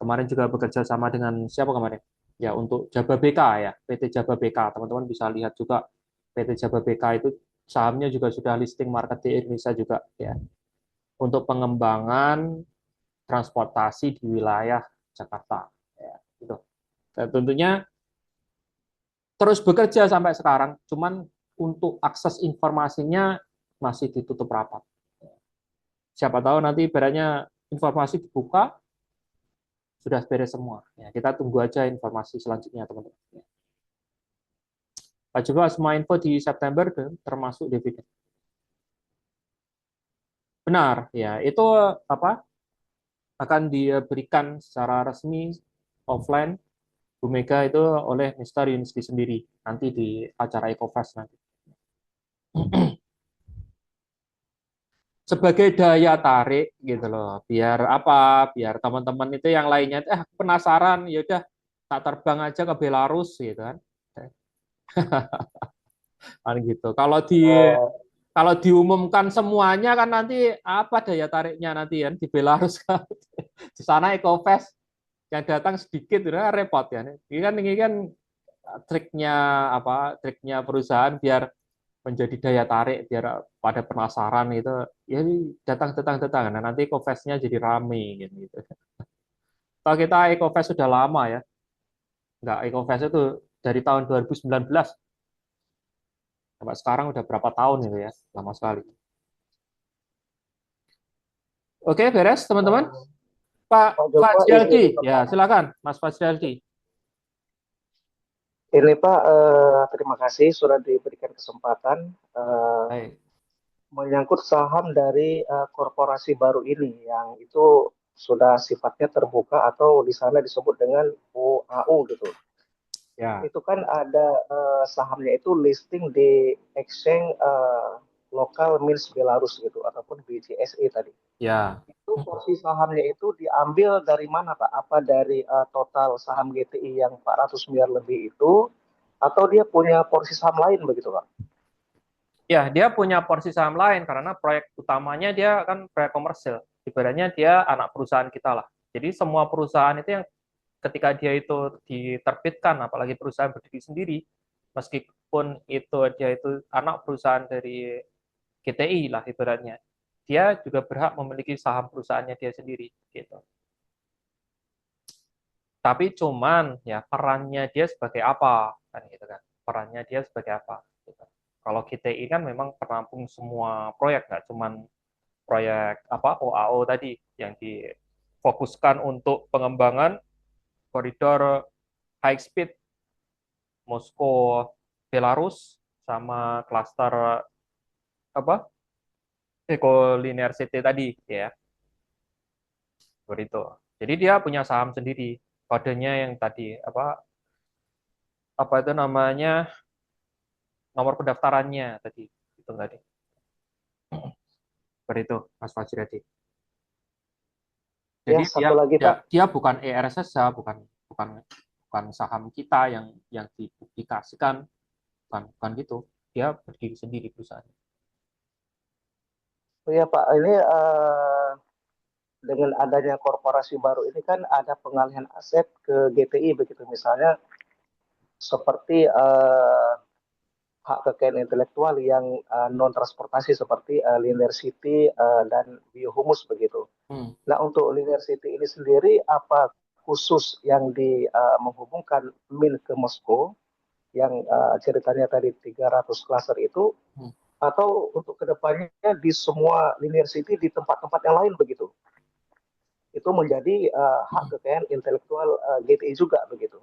kemarin juga bekerja sama dengan siapa kemarin? Ya, untuk Jababeka ya, PT Jababeka. Teman-teman bisa lihat juga PT Jababeka itu sahamnya juga sudah listing market di Indonesia juga ya. Untuk pengembangan transportasi di wilayah Jakarta. Ya, gitu. Dan tentunya terus bekerja sampai sekarang, cuman untuk akses informasinya masih ditutup rapat. Siapa tahu nanti ibaratnya informasi dibuka, sudah beres semua. Ya, kita tunggu aja informasi selanjutnya, teman-teman. Pak juga semua info di September, termasuk dividen. Benar, ya itu apa akan diberikan secara resmi offline Bu Mega itu oleh Mr. Yunski sendiri nanti di acara EcoFest nanti. Sebagai daya tarik gitu loh, biar apa? Biar teman-teman itu yang lainnya penasaran, ya udah tak terbang aja ke Belarus gitu kan. Kan gitu. Kalau diumumkan semuanya kan nanti apa daya tariknya nanti kan di Belarus kan. Di sana EcoFest yang datang sedikit udah repot ya. Ini kan triknya apa? Triknya perusahaan biar menjadi daya tarik biar pada penasaran itu ya datang. Nah, nanti EcoFest-nya jadi rame gitu. Kalau kita EcoFest sudah lama ya. Enggak, EcoFest itu dari tahun 2019 sampai sekarang udah berapa tahun itu ya. Lama sekali. Oke, beres teman-teman. Pak Pak Joko ini Fajrialdi, ya silakan Mas Fajrialdi. ini Pak, terima kasih sudah diberikan kesempatan Baik. menyangkut saham dari korporasi baru ini yang itu sudah sifatnya terbuka atau di sana disebut dengan OAU gitu. Ya, Itu kan ada sahamnya itu listing di exchange lokal Minsk Belarus gitu ataupun BJSE tadi. ya. Itu porsi sahamnya itu diambil dari mana Pak? Apa dari total saham GTI yang 400 miliar lebih itu atau dia punya porsi saham lain begitu Pak? Ya, dia punya porsi saham lain karena proyek utamanya dia kan proyek komersil. Ibaratnya dia anak perusahaan kita lah. Jadi semua perusahaan itu yang ketika dia itu diterbitkan, apalagi perusahaan berdiri sendiri, meskipun itu dia itu anak perusahaan dari GTI lah ibaratnya, dia juga berhak memiliki saham perusahaannya dia sendiri gitu. Tapi cuman ya perannya dia sebagai apa kan gitu kan? Perannya dia sebagai apa? Gitu. Kalau GTI kan memang penampung semua proyek, nggak cuman proyek apa OAO tadi yang difokuskan untuk pengembangan koridor high speed Moskow Belarus sama klaster apa Eco Linear City tadi ya seperti itu. Jadi dia punya saham sendiri. Kodenya yang tadi apa itu namanya nomor pendaftarannya tadi itu tadi. Seperti itu Mas Fajriyadi. Ya, Jadi dia satu lagi dia, Pak. dia bukan ERSSA, bukan bukan bukan saham kita yang dipublikasikan, bukan gitu. Dia berdiri sendiri perusahaan. Oh ya Pak, ini dengan adanya korporasi baru ini kan ada pengalihan aset ke GTI begitu misalnya seperti hak kekayaan intelektual yang non transportasi seperti Linear City dan Biohumus begitu. Hmm. Nah, untuk Linear City ini sendiri apa khusus yang menghubungkan Min ke Moskow yang ceritanya tadi 300 klaster itu atau untuk kedepannya di semua Linear City di tempat-tempat yang lain begitu? Itu menjadi hak kekayaan intelektual GTI juga begitu.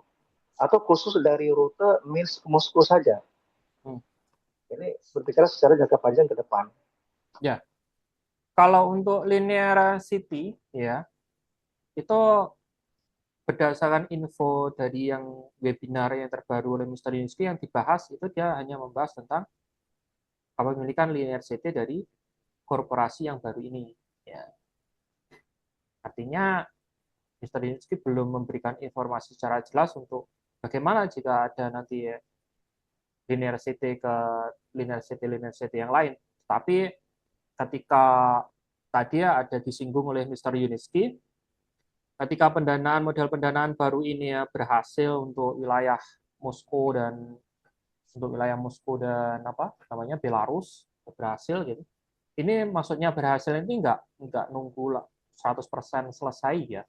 Atau khusus dari rute Minsk ke Moskow saja. Ini berbicara secara jangka panjang ke depan. Ya, kalau untuk Linear City ya itu berdasarkan info dari yang webinar yang terbaru oleh Mr. Yunsky yang dibahas itu dia hanya membahas tentang kepemilikan Linear City dari korporasi yang baru ini. Ya. Artinya Mr. Yunsky belum memberikan informasi secara jelas untuk bagaimana jika ada nanti Linear City ke Linear City yang lain. Tapi ketika tadi ada disinggung oleh Mr. Yunisky, ketika model pendanaan baru ini ya berhasil untuk wilayah Moskow dan apa namanya Belarus berhasil gitu. Ini maksudnya berhasil ini nggak nunggu lah 100% selesai ya,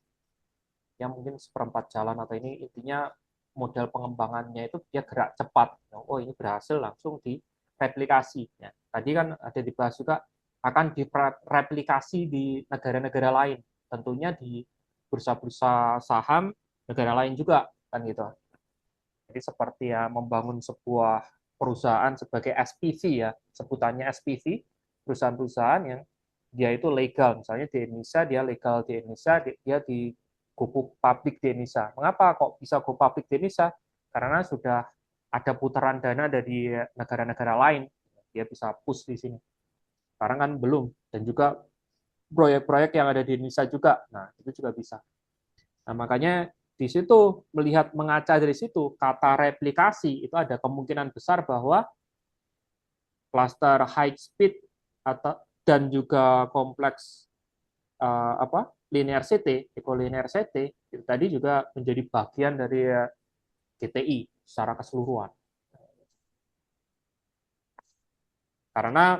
yang mungkin seperempat jalan atau ini intinya model pengembangannya itu dia gerak cepat. Oh ini berhasil langsung direplikasi. Ya. Tadi kan ada dibahas juga akan direplikasi di negara-negara lain. Tentunya di bursa-bursa saham negara lain juga kan gitu. Jadi seperti ya membangun sebuah perusahaan sebagai SPV ya, sebutannya SPV, perusahaan-perusahaan yang dia itu legal. Misalnya di Indonesia dia legal di Indonesia, dia di go public di Indonesia. Mengapa kok bisa go public di Indonesia? Karena sudah ada putaran dana dari negara-negara lain, dia bisa push di sini. Sekarang kan belum, dan juga proyek-proyek yang ada di Indonesia juga, nah itu juga bisa. Nah makanya di situ melihat mengaca dari situ kata replikasi itu ada kemungkinan besar bahwa cluster high speed atau dan juga kompleks linear CT, ekolinear CT itu tadi juga menjadi bagian dari GTI secara keseluruhan. Karena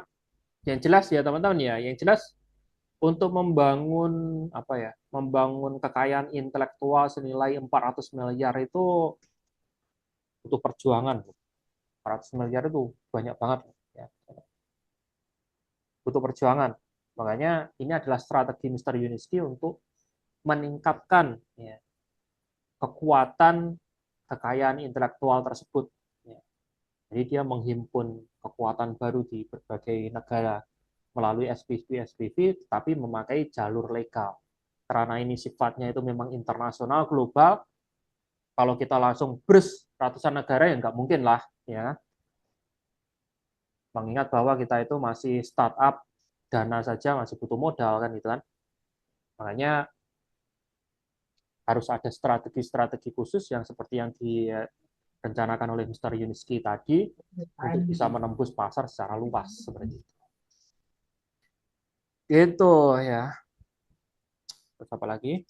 yang jelas ya teman-teman ya, yang jelas untuk membangun membangun kekayaan intelektual senilai 400 miliar itu butuh perjuangan. 400 miliar itu banyak banget ya. Butuh perjuangan. Makanya ini adalah strategi Mr. Yuniski untuk meningkatkan ya, kekuatan kekayaan intelektual tersebut. Ya. Jadi dia menghimpun kekuatan baru di berbagai negara melalui SPV, tapi memakai jalur legal. Karena ini sifatnya itu memang internasional, global, kalau kita langsung ratusan negara ya nggak mungkin lah. Ya. Mengingat bahwa kita itu masih startup, dana saja masih butuh modal kan gitu kan. Makanya harus ada strategi-strategi khusus yang seperti yang direncanakan oleh Mr. Yuniski tadi untuk bisa menembus pasar secara luas seperti itu. Gitu ya. Terus apa lagi?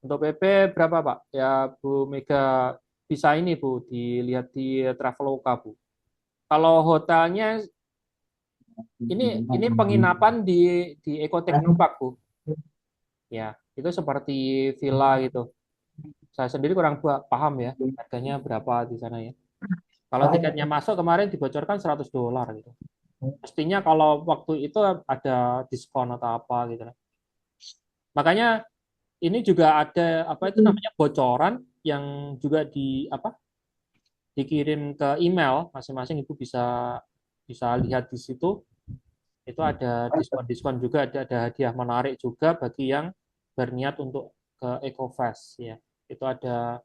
Untuk PP berapa Pak? Ya Bu Mega bisa ini Bu dilihat di Traveloka Bu. Kalau hotelnya ini penginapan di Eco Technopark Bu. Ya, itu seperti villa gitu. Saya sendiri kurang paham ya harganya berapa di sana ya. Kalau tiketnya masuk kemarin dibocorkan $100 gitu. Mestinya kalau waktu itu ada diskon atau apa gitu. Makanya ini juga ada apa itu namanya bocoran yang juga dikirim ke email masing-masing Ibu bisa bisa lihat di situ. Itu ada diskon-diskon juga, ada hadiah menarik juga bagi yang berniat untuk ke EcoFest ya. Itu ada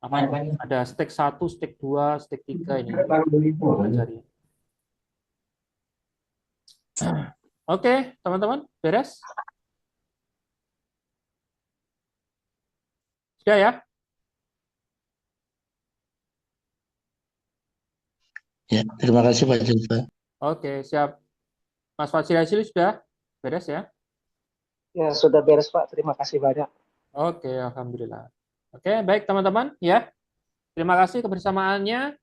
ada stake 1, stake 2, stake 3 ini. Oke, teman-teman, beres? Sudah ya? Ya, terima kasih Pak Julfa. Oke, siap. Mas Fadzil Hasili sudah beres ya? Ya, sudah beres Pak. Terima kasih banyak. Oke, alhamdulillah. Oke, baik teman-teman ya. Terima kasih kebersamaannya.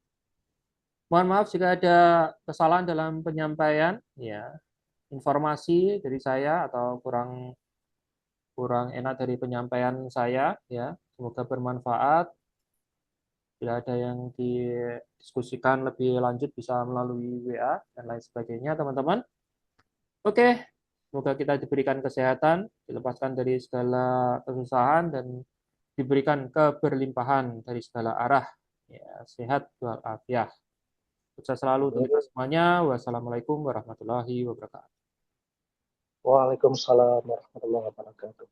Mohon maaf jika ada kesalahan dalam penyampaian ya. Informasi dari saya atau kurang enak dari penyampaian saya ya. Semoga bermanfaat. Bila ada yang didiskusikan lebih lanjut bisa melalui WA dan lain sebagainya, teman-teman. Oke, semoga kita diberikan kesehatan, dilepaskan dari segala kesusahan, dan diberikan keberlimpahan dari segala arah. Ya, sehat walafiat. Sukses selalu untuk kita semuanya. Wassalamualaikum warahmatullahi wabarakatuh. Waalaikumsalam warahmatullahi wabarakatuh.